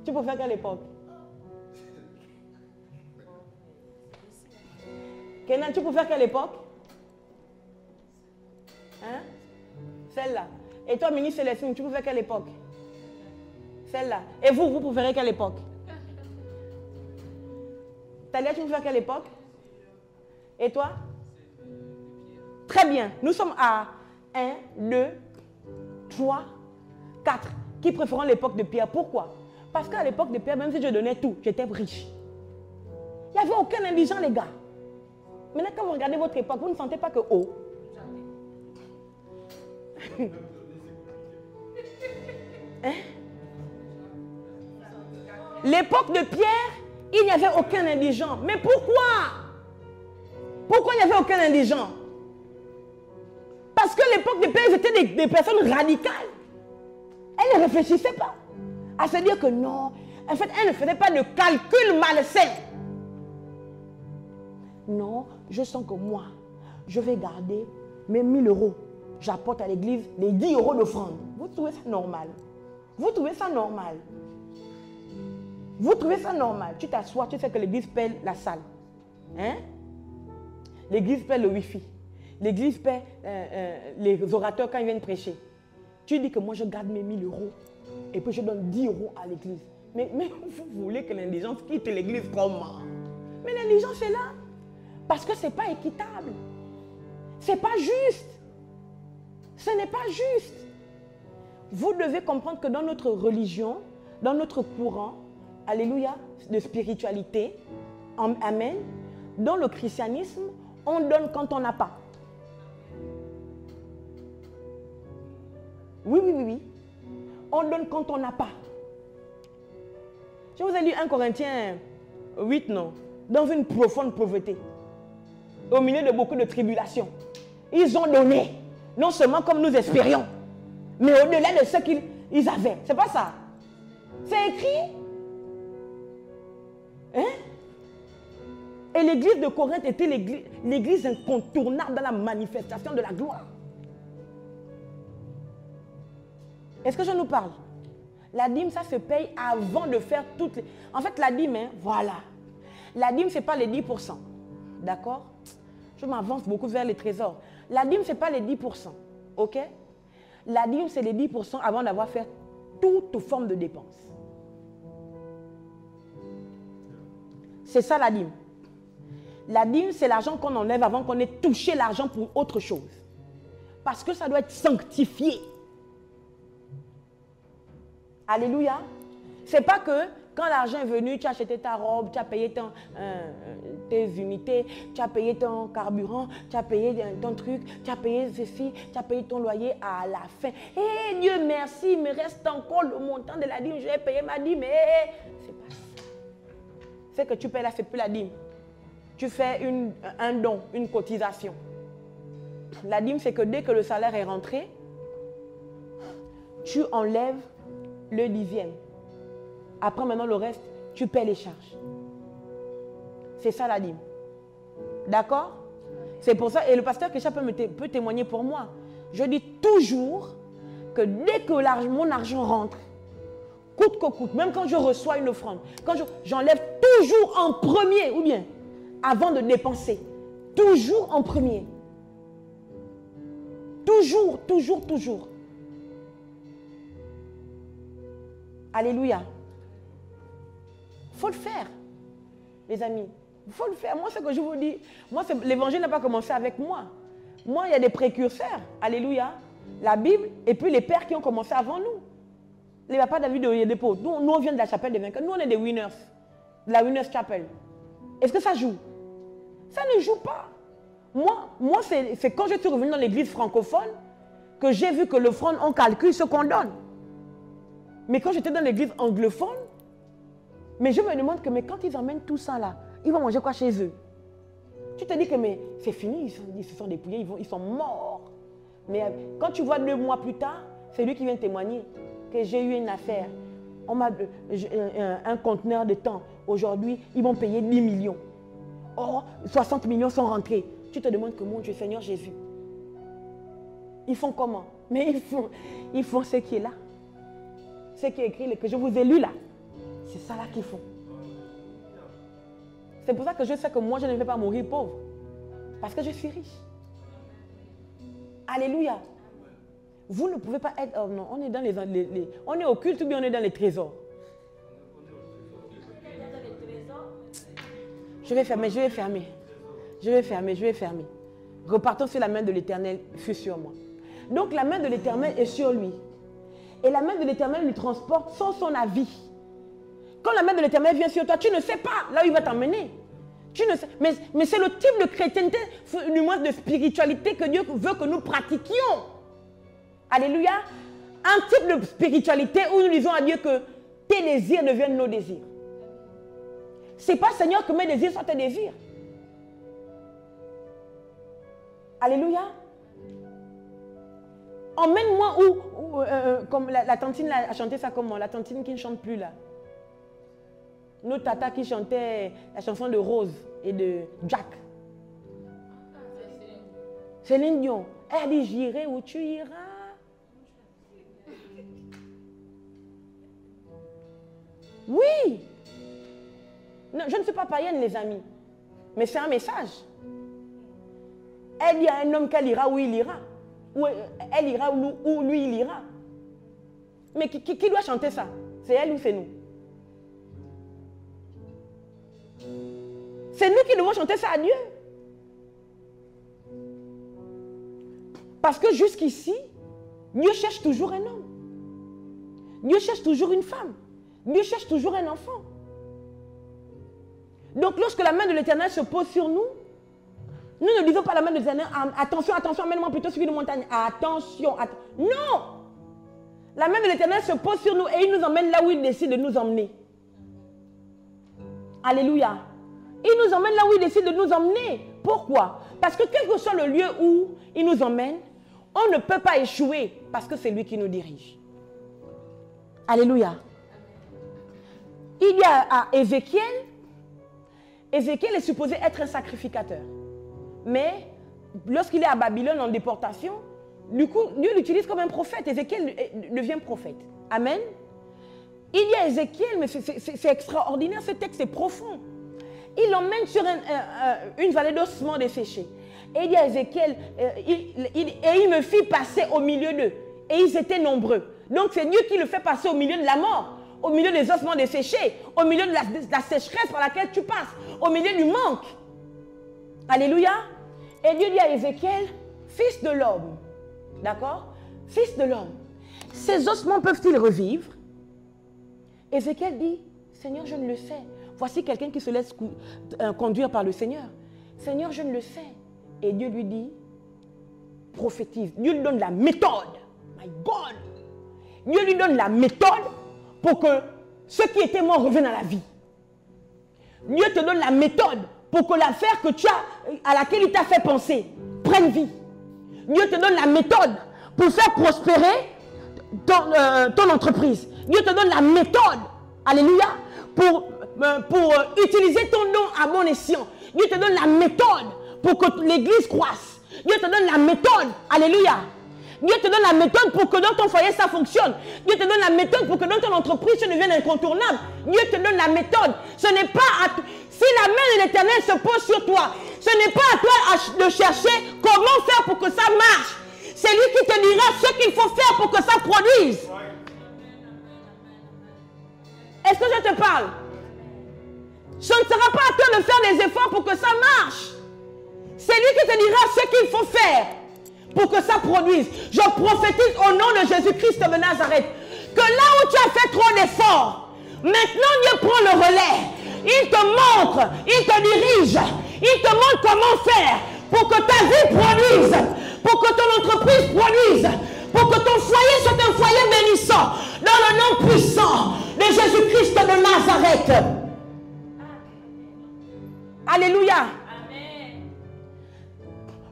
Tu préfères quelle époque? Kenan, tu préfères quelle époque? Hein? Celle-là. Et toi, ministre Célestine, tu préfères quelle époque? Celle-là. Et vous préférez quelle époque? Talia, tu préfères quelle époque? Et toi? Très bien. Nous sommes à 1, 2, 3, 4. Qui préfèrent l'époque de Pierre? Pourquoi? Parce qu'à l'époque de Pierre, même si je donnais tout, j'étais riche. Il n'y avait aucun indigent, les gars. Maintenant, quand vous regardez votre époque, vous ne sentez pas que oh. Hein? L'époque de Pierre, il n'y avait aucun indigent. Mais pourquoi? Pourquoi il n'y avait aucun indigent? Parce que l'époque de Pierre, ils étaient des personnes radicales. Elles ne réfléchissaient pas à se dire que non. En fait, elles ne faisaient pas de calcul malsain. Non, je sens que moi, je vais garder mes 1000 euros. J'apporte à l'église les 10 euros d'offrande. Vous trouvez ça normal? Vous trouvez ça normal? Vous trouvez ça normal? Tu t'assois, tu sais que l'église paie la salle. Hein? L'église paie le wifi. L'église paie les orateurs quand ils viennent prêcher. Tu dis que moi je garde mes 1000 euros et puis je donne 10 euros à l'église. Mais vous voulez que l'indigence quitte l'église comment? Mais l'indigence est là. Parce que ce n'est pas équitable. Ce n'est pas juste. Ce n'est pas juste. Vous devez comprendre que dans notre religion, dans notre courant, alléluia, de spiritualité, amen, dans le christianisme, on donne quand on n'a pas. Oui. On donne quand on n'a pas. Je vous ai lu 1 Corinthiens 8, non? Dans une profonde pauvreté. Au milieu de beaucoup de tribulations. Ils ont donné. Non seulement comme nous espérions, mais au-delà de ce qu'ils avaient. C'est pas ça. C'est écrit. Hein? Et l'église de Corinthe était l'église incontournable dans la manifestation de la gloire. Est-ce que je nous parle? La dîme, ça se paye avant de faire toutes les... En fait, la dîme, hein, voilà. La dîme, ce n'est pas les 10%. D'accord? Je m'avance beaucoup vers les trésors. La dîme, ce n'est pas les 10%. OK? La dîme, c'est les 10% avant d'avoir fait toute forme de dépense. C'est ça la dîme. La dîme, c'est l'argent qu'on enlève avant qu'on ait touché l'argent pour autre chose. Parce que ça doit être sanctifié. Alléluia. C'est pas que quand l'argent est venu, tu as acheté ta robe, tu as payé tes unités, tu as payé ton carburant, tu as payé ton truc, tu as payé ceci, tu as payé ton loyer à la fin. Eh Dieu merci, il me reste encore le montant de la dîme, je vais payer ma dîme. C'est pas ça. C'est que tu payes là, c'est plus la dîme. Tu fais un don, une cotisation. La dîme, c'est que dès que le salaire est rentré, tu enlèves le 10e. Après, maintenant, le reste, tu paies les charges. C'est ça la dîme. D'accord? C'est pour ça, et le pasteur Kesha peut témoigner pour moi. Je dis toujours que dès que mon argent rentre, coûte que coûte, même quand je reçois une offrande, quand j'enlève toujours en premier, ou bien avant de dépenser, toujours en premier. Toujours. Alléluia. Il faut le faire, les amis. Il faut le faire. Moi, ce que je vous dis, l'évangile n'a pas commencé avec moi. Moi, il y a des précurseurs. Alléluia. La Bible et puis les pères qui ont commencé avant nous. Les papas David de Yedepo. Nous, on vient de la chapelle des vainqueurs. Nous, on est des winners. De la Winners Chapel. Est-ce que ça joue? Ça ne joue pas. Moi c'est quand je suis revenu dans l'église francophone que j'ai vu que l'offrande, on calcule ce qu'on donne. Mais quand j'étais dans l'église anglophone, mais je me demande que mais quand ils emmènent tout ça là, ils vont manger quoi chez eux? Tu te dis que mais c'est fini, ils se sont dépouillés, ils sont morts. Mais quand tu vois 2 mois plus tard, c'est lui qui vient témoigner que j'ai eu une affaire. On m'a un conteneur de temps. Aujourd'hui, ils vont payer 10 millions. Or, 60 millions sont rentrés. Tu te demandes que mon Dieu, Seigneur Jésus. Ils font comment? Mais ils font ce qui est là. Ce qui est écrit, que je vous ai lu là. C'est ça là qu'ils font. C'est pour ça que je sais que moi, je ne vais pas mourir pauvre. Parce que je suis riche. Alléluia. Vous ne pouvez pas être... Oh non, on est dans on est occulte ou bien on est dans les trésors? Je vais fermer. Repartons sur la main de l'Éternel fut sur moi. Donc la main de l'Éternel est sur lui. Et la main de l'Éternel lui transporte sans son avis. Quand la main de l'Éternel vient sur toi, tu ne sais pas là où il va t'emmener. Tu ne sais, mais c'est le type de chrétienté, du moins de spiritualité que Dieu veut que nous pratiquions. Alléluia. Un type de spiritualité où nous disons à Dieu que tes désirs deviennent nos désirs. Ce n'est pas Seigneur que mes désirs soient tes désirs. Alléluia. Emmène-moi où comme la tantine là, a chanté ça comment? La tantine qui ne chante plus là. Notre tata qui chantait la chanson de Rose et de Jack. Céline Dion. Elle dit j'irai où tu iras. Oui. Non, je ne suis pas païenne les amis. Mais c'est un message. Elle dit à un homme qu'elle ira où il ira. Ou elle ira où lui il ira. Mais qui doit chanter ça? C'est elle ou c'est nous? C'est nous qui devons chanter ça à Dieu. Parce que jusqu'ici, Dieu cherche toujours un homme. Dieu cherche toujours une femme. Dieu cherche toujours un enfant. Donc lorsque la main de l'Éternel se pose sur nous, nous ne disons pas la main de l'Éternel, attention, attention, amène-moi plutôt sur une montagne. Attention, non! La main de l'Éternel se pose sur nous et il nous emmène là où il décide de nous emmener. Alléluia. Il nous emmène là où il décide de nous emmener. Pourquoi? Parce que quel que soit le lieu où il nous emmène, on ne peut pas échouer parce que c'est lui qui nous dirige. Alléluia. Il y a à Ézéchiel, Ézéchiel est supposé être un sacrificateur. Mais lorsqu'il est à Babylone en déportation, du coup, Dieu l'utilise comme un prophète. Ézéchiel devient prophète. Amen. Il y a Ézéchiel, mais c'est extraordinaire, ce texte est profond. Il l'emmène sur une vallée d'ossements desséchés. Et il y a Ézéchiel, et il me fit passer au milieu d'eux. Et ils étaient nombreux. Donc c'est Dieu qui le fait passer au milieu de la mort, au milieu des ossements desséchés, au milieu de la sécheresse par laquelle tu passes, au milieu du manque. Alléluia. Et Dieu dit à Ézéchiel, fils de l'homme, d'accord? Fils de l'homme, ces ossements peuvent-ils revivre? Ézéchiel dit, Seigneur, je ne le sais. Voici quelqu'un qui se laisse conduire par le Seigneur. Seigneur, je ne le sais. Et Dieu lui dit, prophétise. Dieu lui donne la méthode. My God. Dieu lui donne la méthode pour que ceux qui étaient morts reviennent à la vie. Dieu te donne la méthode pour que l'affaire que tu as, à laquelle il t'a fait penser, prenne vie. Dieu te donne la méthode pour faire prospérer ton entreprise. Dieu te donne la méthode, alléluia, pour utiliser ton nom à bon escient. Dieu te donne la méthode pour que l'église croisse. Dieu te donne la méthode, alléluia. Dieu te donne la méthode pour que dans ton foyer ça fonctionne. Dieu te donne la méthode pour que dans ton entreprise tu deviennes incontournable. Dieu te donne la méthode. Ce n'est pas si la main de l'Éternel se pose sur toi, ce n'est pas à toi de chercher comment faire pour que ça marche. C'est lui qui te dira ce qu'il faut faire pour que ça produise. Est-ce que je te parle? Ce ne sera pas à toi de faire des efforts pour que ça marche. C'est lui qui te dira ce qu'il faut faire pour que ça produise. Je prophétise au nom de Jésus-Christ de Nazareth que là où tu as fait trop d'efforts, maintenant Dieu prend le relais. Il te montre, il te dirige, il te montre comment faire pour que ta vie produise, pour que ton entreprise produise, pour que ton foyer soit un foyer bénissant dans le nom puissant de Jésus-Christ de Nazareth. Alléluia. Amen.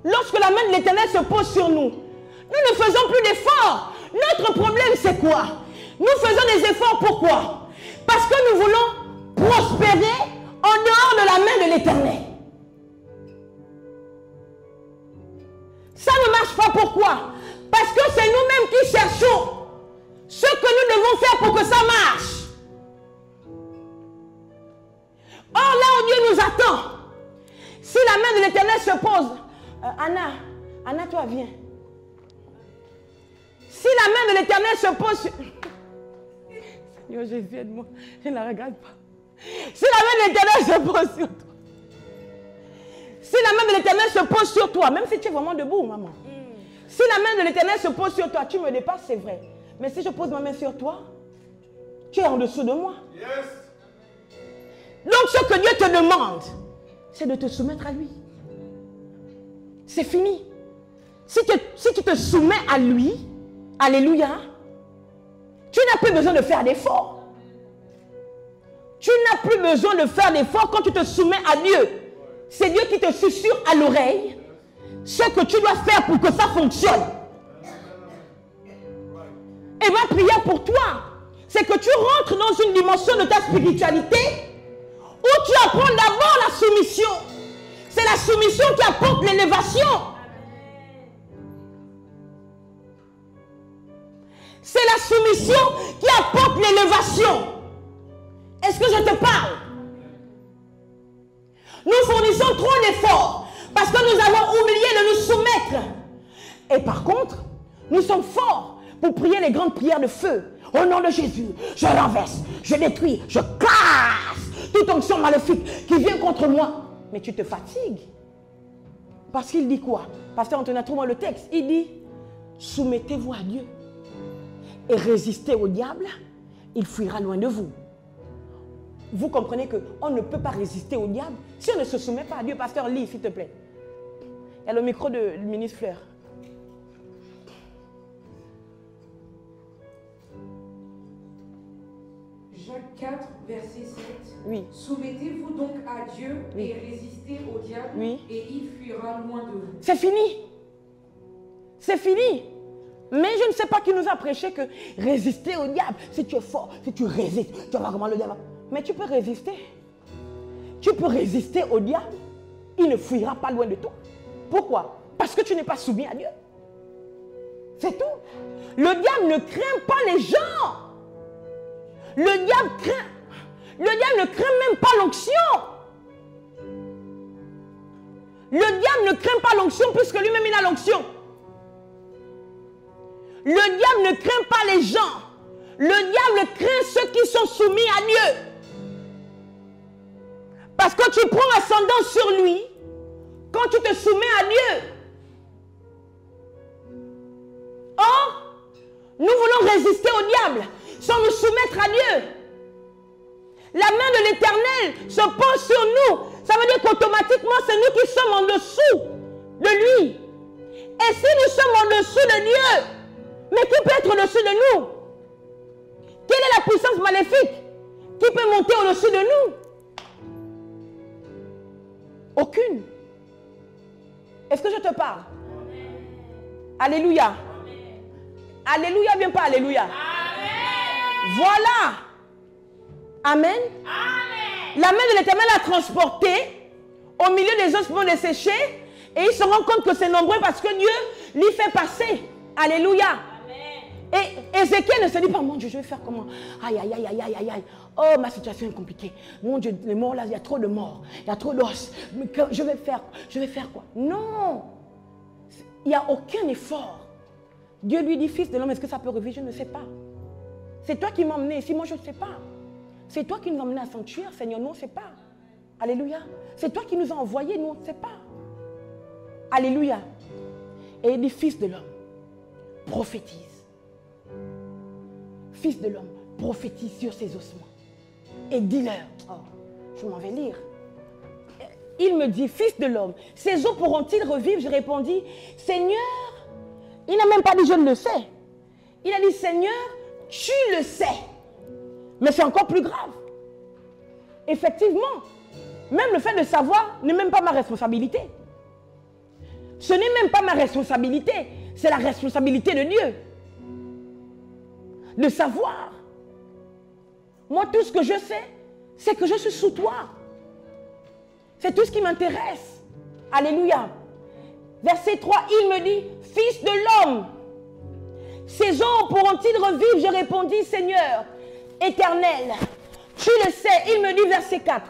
Lorsque la main de l'Éternel se pose sur nous, nous ne faisons plus d'efforts. Notre problème, c'est quoi? Nous faisons des efforts, pourquoi? Parce que nous voulons prospérer en dehors de la main de l'Éternel. Ça ne marche pas, pourquoi? Parce que c'est nous-mêmes qui cherchons ce que nous devons faire pour que ça marche. Or, là où Dieu nous attend, si la main de l'Éternel se pose, Anna, toi viens. Si la main de l'Éternel se pose sur... Seigneur Jésus, aide-moi, je ne la regarde pas. Si la main de l'Éternel se pose sur toi, si la main de l'Éternel se pose sur toi, même si tu es vraiment debout, maman, si la main de l'Éternel se pose sur toi, tu me dépasses, c'est vrai. Mais si je pose ma main sur toi, tu es en dessous de moi. Yes. Donc ce que Dieu te demande, c'est de te soumettre à lui. C'est fini. Si tu te soumets à lui, alléluia, tu n'as plus besoin de faire d'efforts. Tu n'as plus besoin de faire d'efforts quand tu te soumets à Dieu. C'est Dieu qui te susurre à l'oreille ce que tu dois faire pour que ça fonctionne. Et ma prière pour toi, c'est que tu rentres dans une dimension de ta spiritualité où tu apprends d'abord la soumission. C'est la soumission qui apporte l'élévation. C'est la soumission qui apporte l'élévation. Est-ce que je te parle? Nous fournissons trop d'efforts parce que nous avons oublié de nous soumettre. Et par contre, nous sommes forts pour prier les grandes prières de feu. Au nom de Jésus, je renverse, je détruis, je casse toute onction maléfique qui vient contre moi. Mais tu te fatigues. Parce qu'il dit quoi? Pasteur Antonin, trouve-moi le texte. Il dit, soumettez-vous à Dieu et résistez au diable, il fuira loin de vous. Vous comprenez qu'on ne peut pas résister au diable si on ne se soumet pas à Dieu. Pasteur, lis, s'il te plaît. Il y a le micro du ministre Fleur. Jacques 4, verset 7. Oui. Soumettez-vous donc à Dieu et résistez au diable et il fuira loin de vous. C'est fini. C'est fini. Mais je ne sais pas qui nous a prêché que résister au diable, si tu es fort, si tu résistes, tu vas voir comment le diable... Mais tu peux résister. Tu peux résister au diable. Il ne fuira pas loin de toi. Pourquoi? Parce que tu n'es pas soumis à Dieu. C'est tout. Le diable ne craint pas les gens. Le diable ne craint même pas l'onction. Le diable ne craint pas l'onction puisque lui-même il a l'onction. Le diable ne craint pas les gens. Le diable craint ceux qui sont soumis à Dieu. Parce que tu prends ascendant sur lui quand tu te soumets à Dieu. Or, nous voulons résister au diable sans nous soumettre à Dieu. La main de l'Éternel se pose sur nous. Ça veut dire qu'automatiquement, c'est nous qui sommes en dessous de lui. Et si nous sommes en dessous de Dieu, mais qui peut être au-dessus de nous? Quelle est la puissance maléfique qui peut monter au-dessus de nous? Aucune. Est-ce que je te parle? Amen. Alléluia. Amen. Alléluia, bien pas alléluia. Amen. Voilà. Amen. Amen. La main de l'Éternel a transporté au milieu des ossements desséchés et il se rend compte que c'est nombreux parce que Dieu l'y fait passer. Alléluia. Et Ézéchiel ne se dit pas, mon Dieu, je vais faire comment? Aïe, aïe, aïe, aïe, aïe, aïe. Oh, ma situation est compliquée. Mon Dieu, les morts là, il y a trop de morts. Il y a trop d'os. Je vais faire quoi? Non. Il n'y a aucun effort. Dieu lui dit, fils de l'homme, est-ce que ça peut revivre? Je ne sais pas. C'est toi qui m'as emmené ici, moi je ne sais pas. C'est toi qui nous as emmenés à sanctuaire, Seigneur, nous on ne sait pas. Alléluia. C'est toi qui nous as envoyés, nous on ne sait pas. Alléluia. Et il dit, fils de l'homme, prophétise. Fils de l'homme, prophétise sur ces ossements. Et dis-leur, oh, je m'en vais lire. Il me dit, fils de l'homme, ces os pourront-ils revivre? Je répondis, Seigneur, il n'a même pas dit je ne le sais. Il a dit, Seigneur, tu le sais. Mais c'est encore plus grave. Effectivement, même le fait de savoir n'est même pas ma responsabilité. Ce n'est même pas ma responsabilité, c'est la responsabilité de Dieu. De savoir. Moi, tout ce que je sais, c'est que je suis sous toi. C'est tout ce qui m'intéresse. Alléluia. Verset 3, il me dit, fils de l'homme, ces os pourront-ils revivre? Je répondis, Seigneur, éternel, tu le sais. Il me dit, verset 4,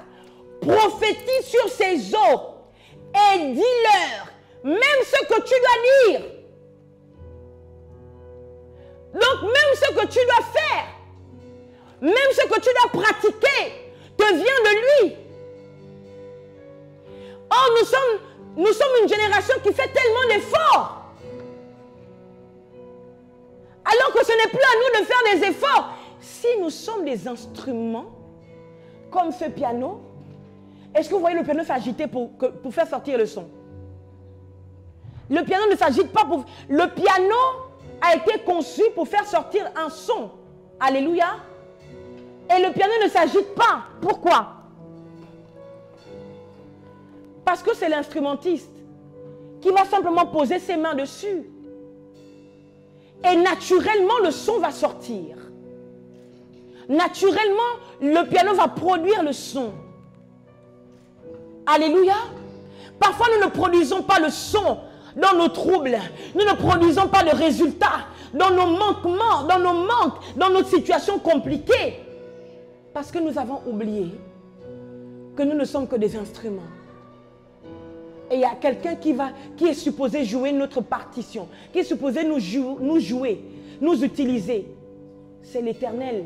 prophétise sur ces os et dis-leur même ce que tu dois dire. Donc même ce que tu dois faire, même ce que tu dois pratiquer, te vient de lui. Or, nous sommes une génération qui fait tellement d'efforts. Alors que ce n'est plus à nous de faire des efforts. Si nous sommes des instruments, comme ce piano, est-ce que vous voyez le piano s'agiter pour faire sortir le son? Le piano ne s'agite pas pour... Le piano a été conçu pour faire sortir un son. Alléluia. Et le piano ne s'agite pas. Pourquoi? Parce que c'est l'instrumentiste qui va simplement poser ses mains dessus. Et naturellement, le son va sortir. Naturellement, le piano va produire le son. Alléluia. Parfois, nous ne produisons pas le son dans nos troubles. Nous ne produisons pas de résultats dans nos manquements, dans nos manques, dans nos situations compliquées. Parce que nous avons oublié que nous ne sommes que des instruments. Et il y a quelqu'un qui est supposé jouer notre partition, qui est supposé nous jouer, nous utiliser. C'est l'Éternel,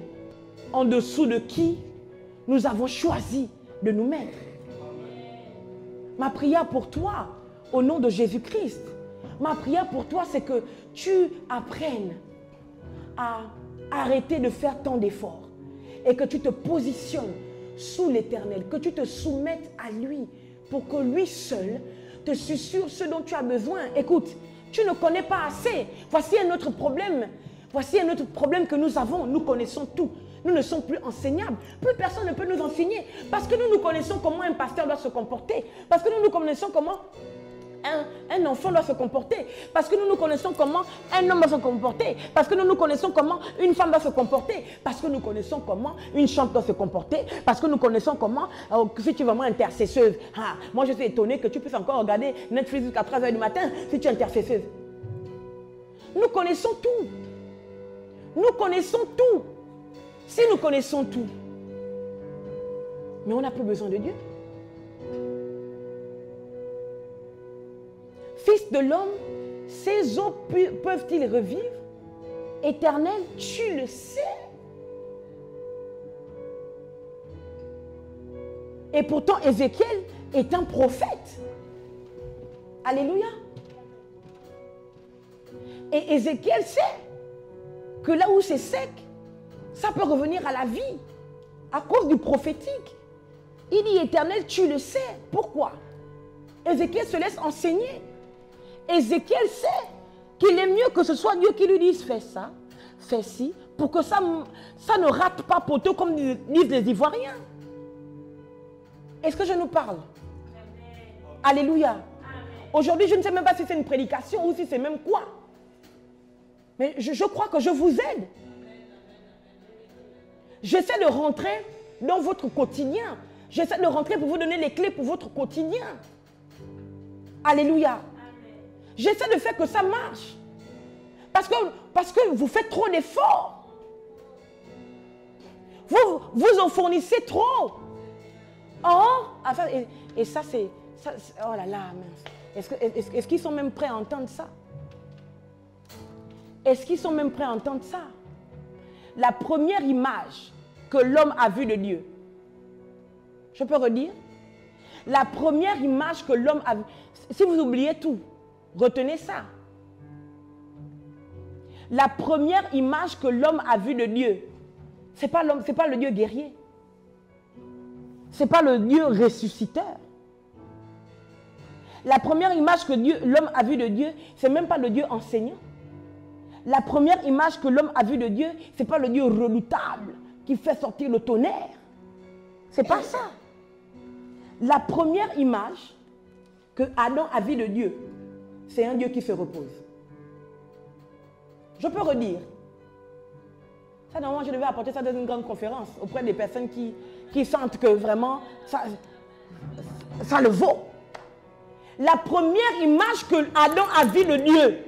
en dessous de qui nous avons choisi de nous mettre. Ma prière pour toi, au nom de Jésus-Christ, ma prière pour toi, c'est que tu apprennes à arrêter de faire tant d'efforts et que tu te positionnes sous l'Éternel, que tu te soumettes à lui pour que lui seul te susurre ce dont tu as besoin. Écoute, tu ne connais pas assez. Voici un autre problème. Voici un autre problème que nous avons. Nous connaissons tout. Nous ne sommes plus enseignables. Plus personne ne peut nous enseigner. Parce que nous connaissons comment un pasteur doit se comporter. Parce que nous connaissons comment un enfant doit se comporter. Parce que nous connaissons comment un homme doit se comporter. Parce que nous connaissons comment une femme doit se comporter. Parce que nous connaissons comment une chante doit se comporter. Parce que nous connaissons comment, si tu es vraiment intercesseuse. Moi, je suis étonnée que tu puisses encore regarder Netflix jusqu'à 3 h du matin si tu es intercesseuse. Nous connaissons tout. Nous connaissons tout. Si nous connaissons tout, mais on n'a plus besoin de Dieu. Fils de l'homme, ces eaux peuvent-ils revivre? Éternel, tu le sais. Et pourtant, Ézéchiel est un prophète. Alléluia. Et Ézéchiel sait que là où c'est sec, ça peut revenir à la vie à cause du prophétique. Il dit, Éternel, tu le sais. Pourquoi? Ézéchiel se laisse enseigner. Ézéchiel sait qu'il est mieux que ce soit Dieu qui lui dise fais ça, fais ci, pour que ça ne rate pas poteau comme disent les Ivoiriens. Est-ce que je nous parle? Amen. Alléluia. Aujourd'hui, je ne sais même pas si c'est une prédication ou si c'est même quoi. Mais je crois que je vous aide. J'essaie de rentrer dans votre quotidien. J'essaie de rentrer pour vous donner les clés pour votre quotidien. Alléluia. J'essaie de faire que ça marche. Parce que vous faites trop d'efforts. Vous en fournissez trop. Et ça c'est... Oh là là, mince. Est-ce qu'ils sont même prêts à entendre ça? Est-ce qu'ils sont même prêts à entendre ça? La première image que l'homme a vue de Dieu. Je peux redire? La première image que l'homme a vue. Si vous oubliez tout, retenez ça. La première image que l'homme a vue de Dieu, ce n'est pas l'homme, c'est pas le Dieu guerrier. Ce n'est pas le Dieu ressusciteur. La première image que l'homme a vue de Dieu, ce n'est même pas le Dieu enseignant. La première image que l'homme a vue de Dieu, ce n'est pas le Dieu redoutable qui fait sortir le tonnerre. Ce n'est pas ça. La première image que Adam a vue de Dieu, c'est un Dieu qui se repose. Je peux redire. Ça, normalement, je devais apporter ça dans une grande conférence auprès des personnes qui sentent que vraiment, ça le vaut. La première image que Adam a vue de Dieu,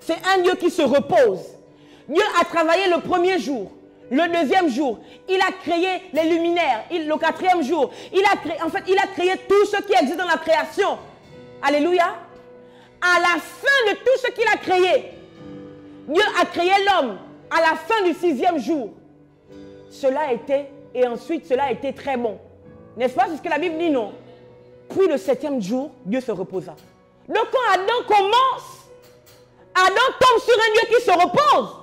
c'est un Dieu qui se repose. Dieu a travaillé le premier jour, le deuxième jour. Il a créé les luminaires. Le quatrième jour, il a créé tout ce qui existe dans la création. Alléluia. À la fin de tout ce qu'il a créé, Dieu a créé l'homme à la fin du 6e jour. Cela a été, et ensuite cela a été très bon. N'est-ce pas? C'est ce que la Bible dit, non? Puis le 7e jour, Dieu se reposa. Donc quand Adam commence, Adam tombe sur un Dieu qui se repose.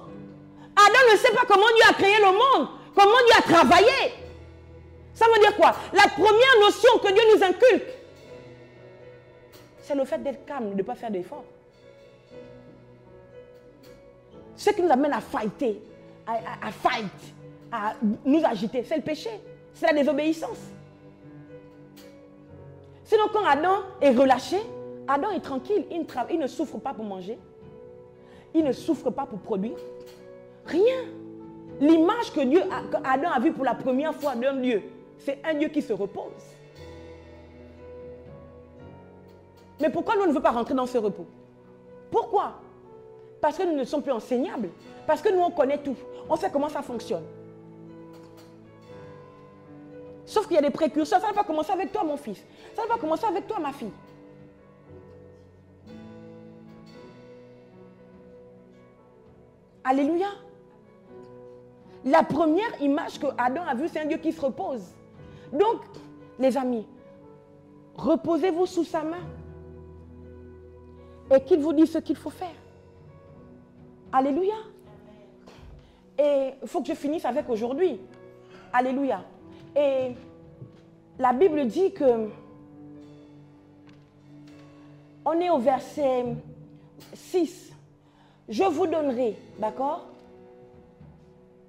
Adam ne sait pas comment Dieu a créé le monde, comment Dieu a travaillé. Ça veut dire quoi? La première notion que Dieu nous inculque, c'est le fait d'être calme, de ne pas faire d'efforts. Ce qui nous amène à fighter, à nous agiter, c'est le péché, c'est la désobéissance. Sinon, quand Adam est relâché, Adam est tranquille, il ne souffre pas pour manger, il ne souffre pas pour produire, rien. L'image que Adam a vue pour la première fois d'un Dieu, c'est un Dieu qui se repose. Mais pourquoi nous ne voulons pas rentrer dans ce repos? Pourquoi? Parce que nous ne sommes plus enseignables. Parce que nous, on connaît tout. On sait comment ça fonctionne. Sauf qu'il y a des précurseurs. Ça ne va pas commencer avec toi, mon fils. Ça ne va pas commencer avec toi, ma fille. Alléluia. La première image que Adam a vue, c'est un Dieu qui se repose. Donc, les amis, reposez-vous sous sa main. Et qu'il vous dise ce qu'il faut faire. Alléluia. Et il faut que je finisse avec aujourd'hui. Alléluia. Et la Bible dit que on est au verset 6. Je vous donnerai, d'accord?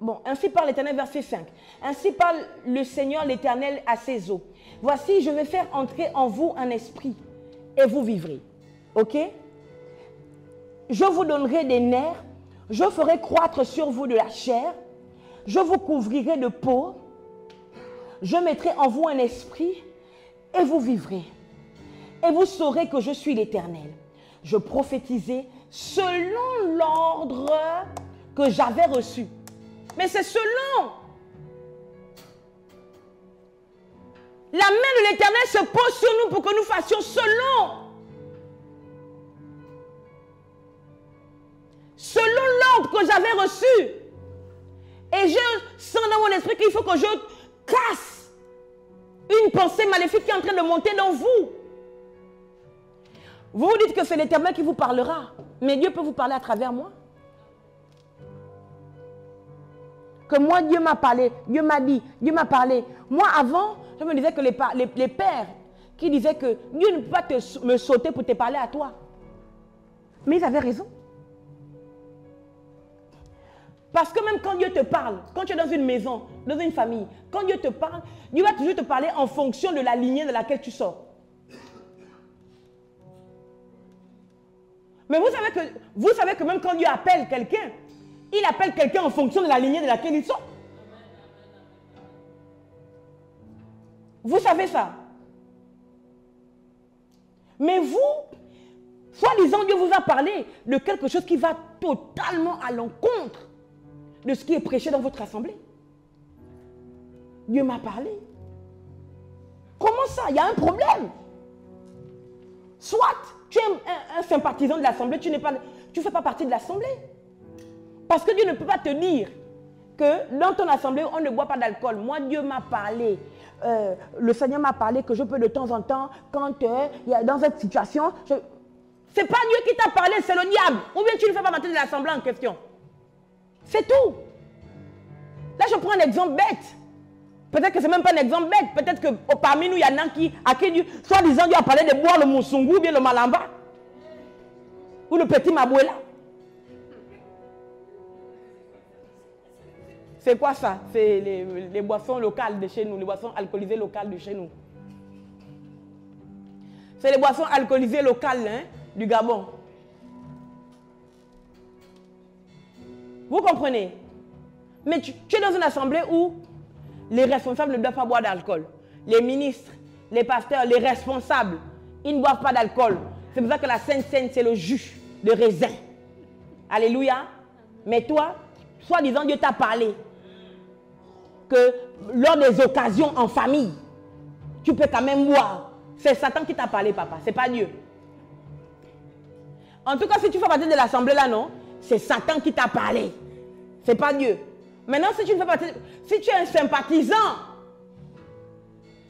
Bon, ainsi parle l'Éternel, verset 5. Ainsi parle le Seigneur l'Éternel à ses eaux. Voici, je vais faire entrer en vous un esprit et vous vivrez. Ok? Je vous donnerai des nerfs, je ferai croître sur vous de la chair, je vous couvrirai de peau, je mettrai en vous un esprit et vous vivrez. Et vous saurez que je suis l'Éternel. Je prophétisais selon l'ordre que j'avais reçu. Mais c'est selon. La main de l'Éternel se pose sur nous pour que nous fassions selon. Selon l'ordre que j'avais reçu. Et je sens dans mon esprit qu'il faut que je casse une pensée maléfique qui est en train de monter dans vous. Vous vous dites que c'est l'Éternel qui vous parlera. Mais Dieu peut vous parler à travers moi. Que moi, Dieu m'a parlé, Dieu m'a dit, Dieu m'a parlé. Moi, avant, je me disais que les pères qui disaient que Dieu ne peut pas me sauter pour te parler à toi. Mais ils avaient raison. Parce que même quand Dieu te parle, quand tu es dans une maison, dans une famille, quand Dieu te parle, Dieu va toujours te parler en fonction de la lignée de laquelle tu sors. Mais vous savez que même quand Dieu appelle quelqu'un, il appelle quelqu'un en fonction de la lignée de laquelle il sort. Vous savez ça. Mais vous, soi-disant, Dieu vous a parlé de quelque chose qui va totalement à l'encontre de ce qui est prêché dans votre assemblée. Dieu m'a parlé. Comment ça? Il y a un problème. Soit tu es un sympathisant de l'assemblée, tu ne fais pas partie de l'assemblée. Parce que Dieu ne peut pas te dire que dans ton assemblée, on ne boit pas d'alcool. Moi, Dieu m'a parlé. Le Seigneur m'a parlé que je peux de temps en temps, quand il y a dans cette situation, ce n'est pas Dieu qui t'a parlé, c'est le diable. Ou bien tu ne fais pas partie de l'assemblée en question. C'est tout. Là, je prends un exemple bête. Peut-être que ce n'est même pas un exemple bête. Peut-être que parmi nous, il y en a à qui Dieu, soi-disant, Dieu a parlé de boire le moussungu ou bien le malamba. Ou le petit mabouela. C'est quoi ça? C'est les boissons locales de chez nous, les boissons alcoolisées locales de chez nous. C'est les boissons alcoolisées locales du Gabon. Vous comprenez? Mais tu es dans une assemblée où les responsables ne doivent pas boire d'alcool. Les ministres, les pasteurs, les responsables, ils ne boivent pas d'alcool. C'est pour ça que la Sainte Seine, c'est le jus de raisin. Alléluia. Mais toi, soi-disant, Dieu t'a parlé que lors des occasions en famille, tu peux quand même boire. C'est Satan qui t'a parlé, papa. Ce n'est pas Dieu. En tout cas, si tu fais partie de l'assemblée là, non, c'est Satan qui t'a parlé. C'est pas Dieu. Maintenant, si tu ne fais partie, si tu es un sympathisant,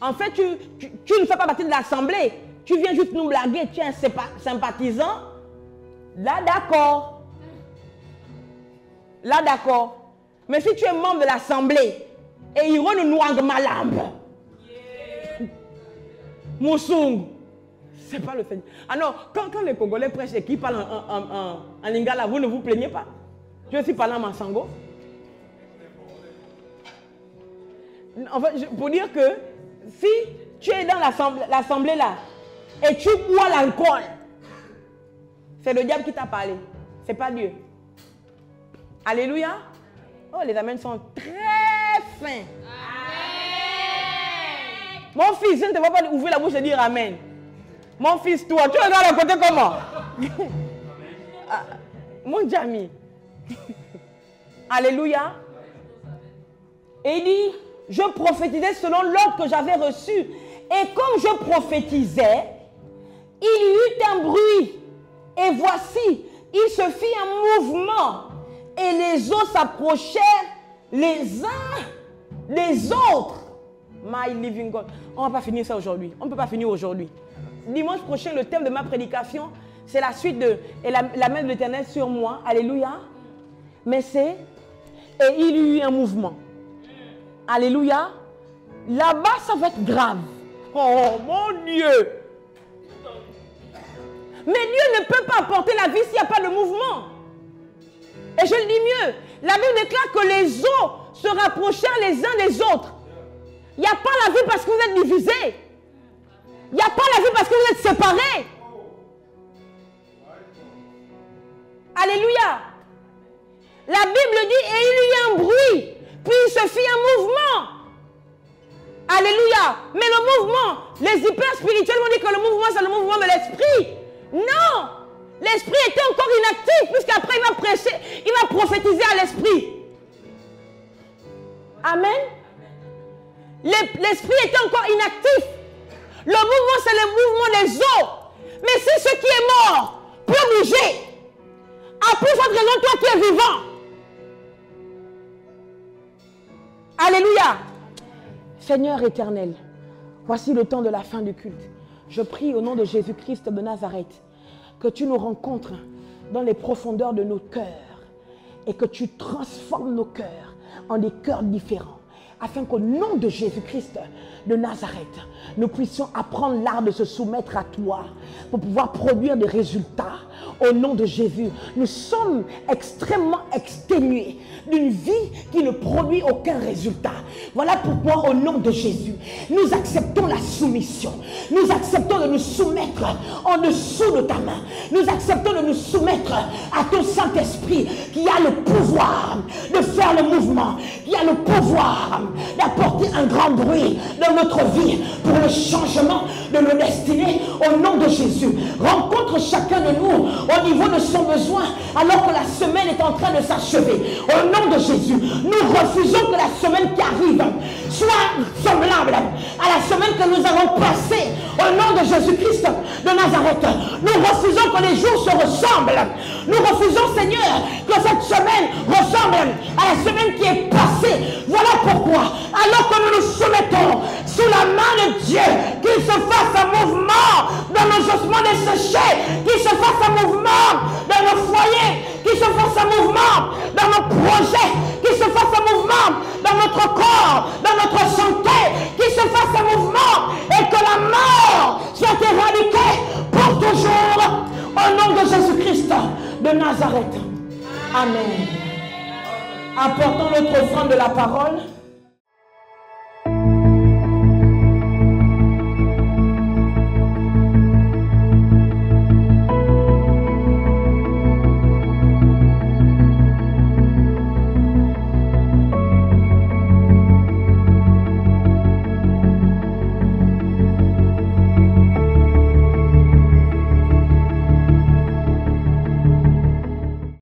en fait, tu ne fais pas partie de l'assemblée. Tu viens juste nous blaguer, tu es un sympathisant. Là, d'accord. Là, d'accord. Mais si tu es membre de l'assemblée, et il va nous noyer malambe. Moussung. C'est pas le Seigneur. Ah non, quand les Congolais prêchent et qu'ils parlent en lingala, vous ne vous plaignez pas. Je suis parlant en Mansango. En fait, pour dire que si tu es dans l'assemblée là et tu bois l'alcool, c'est le diable qui t'a parlé. C'est pas Dieu. Alléluia. Oh, les amens sont très fins. Amen. Mon fils, je ne te vois pas ouvrir la bouche et dire amen. Mon fils, toi, tu regardes à côté comment? Mon Jami. Alléluia. Et il dit, je prophétisais selon l'ordre que j'avais reçu. Et comme je prophétisais, il y eut un bruit. Et voici, il se fit un mouvement. Et les eaux s'approchèrent les uns des autres. My living God. On ne va pas finir ça aujourd'hui. On ne peut pas finir aujourd'hui. Dimanche prochain, le thème de ma prédication, c'est la suite de « Et la main de l'Éternel sur moi ». Alléluia. Mais c'est « Et il y eut un mouvement ». Alléluia. Là-bas, ça va être grave. Oh mon Dieu. Mais Dieu ne peut pas apporter la vie s'il n'y a pas de mouvement. Et je le dis mieux. La Bible déclare que les eaux se rapprochèrent les uns des autres. Il n'y a pas la vie parce que vous êtes divisés. Il n'y a pas la vie parce que vous êtes séparés. Alléluia. La Bible dit, et il y eut un bruit, puis il se fit un mouvement. Alléluia. Mais le mouvement, les hyper spirituels m'ont dit que le mouvement, c'est le mouvement de l'esprit. Non. L'esprit était encore inactif, puisqu'après il va prêcher, il va prophétiser à l'esprit. Amen. L'esprit était encore inactif. Le mouvement, c'est le mouvement des eaux. Mais si ce qui est mort peut bouger, à plus forte raison, toi qui es vivant. Alléluia. Seigneur éternel, voici le temps de la fin du culte. Je prie au nom de Jésus-Christ de Nazareth que tu nous rencontres dans les profondeurs de nos cœurs et que tu transformes nos cœurs en des cœurs différents, afin qu'au nom de Jésus-Christ de Nazareth, nous puissions apprendre l'art de se soumettre à toi pour pouvoir produire des résultats. Au nom de Jésus, nous sommes extrêmement exténués d'une vie qui ne produit aucun résultat. Voilà pourquoi au nom de Jésus, nous acceptons la soumission. Nous acceptons de nous soumettre en dessous de ta main. Nous acceptons de nous soumettre à ton Saint-Esprit qui a le pouvoir de faire le mouvement, qui a le pouvoir d'apporter un grand bruit dans notre vie pour le changement de nos destinées. Au nom de Jésus, rencontre chacun de nous au niveau de son besoin alors que la semaine est en train de s'achever. Au nom de Jésus, nous refusons que la semaine qui arrive soit semblable à la semaine que nous avons passée. Au nom de Jésus-Christ de Nazareth, nous refusons que les jours se ressemblent. Nous refusons, Seigneur, que cette semaine ressemble à la semaine qui est passée. Voilà pourquoi, alors que nous nous soumettons sous la main de Dieu, qu'il se fasse un mouvement dans nos ossements desséchés, qu'il se fasse un mouvement dans nos foyers, qu'il se fasse un mouvement dans nos projets, qu'il se fasse un mouvement dans notre corps, dans notre santé, qu'il se fasse un mouvement et que la mort soit éradiquée pour toujours au nom de Jésus-Christ de Nazareth. Amen. Apportons notre offrande de la parole.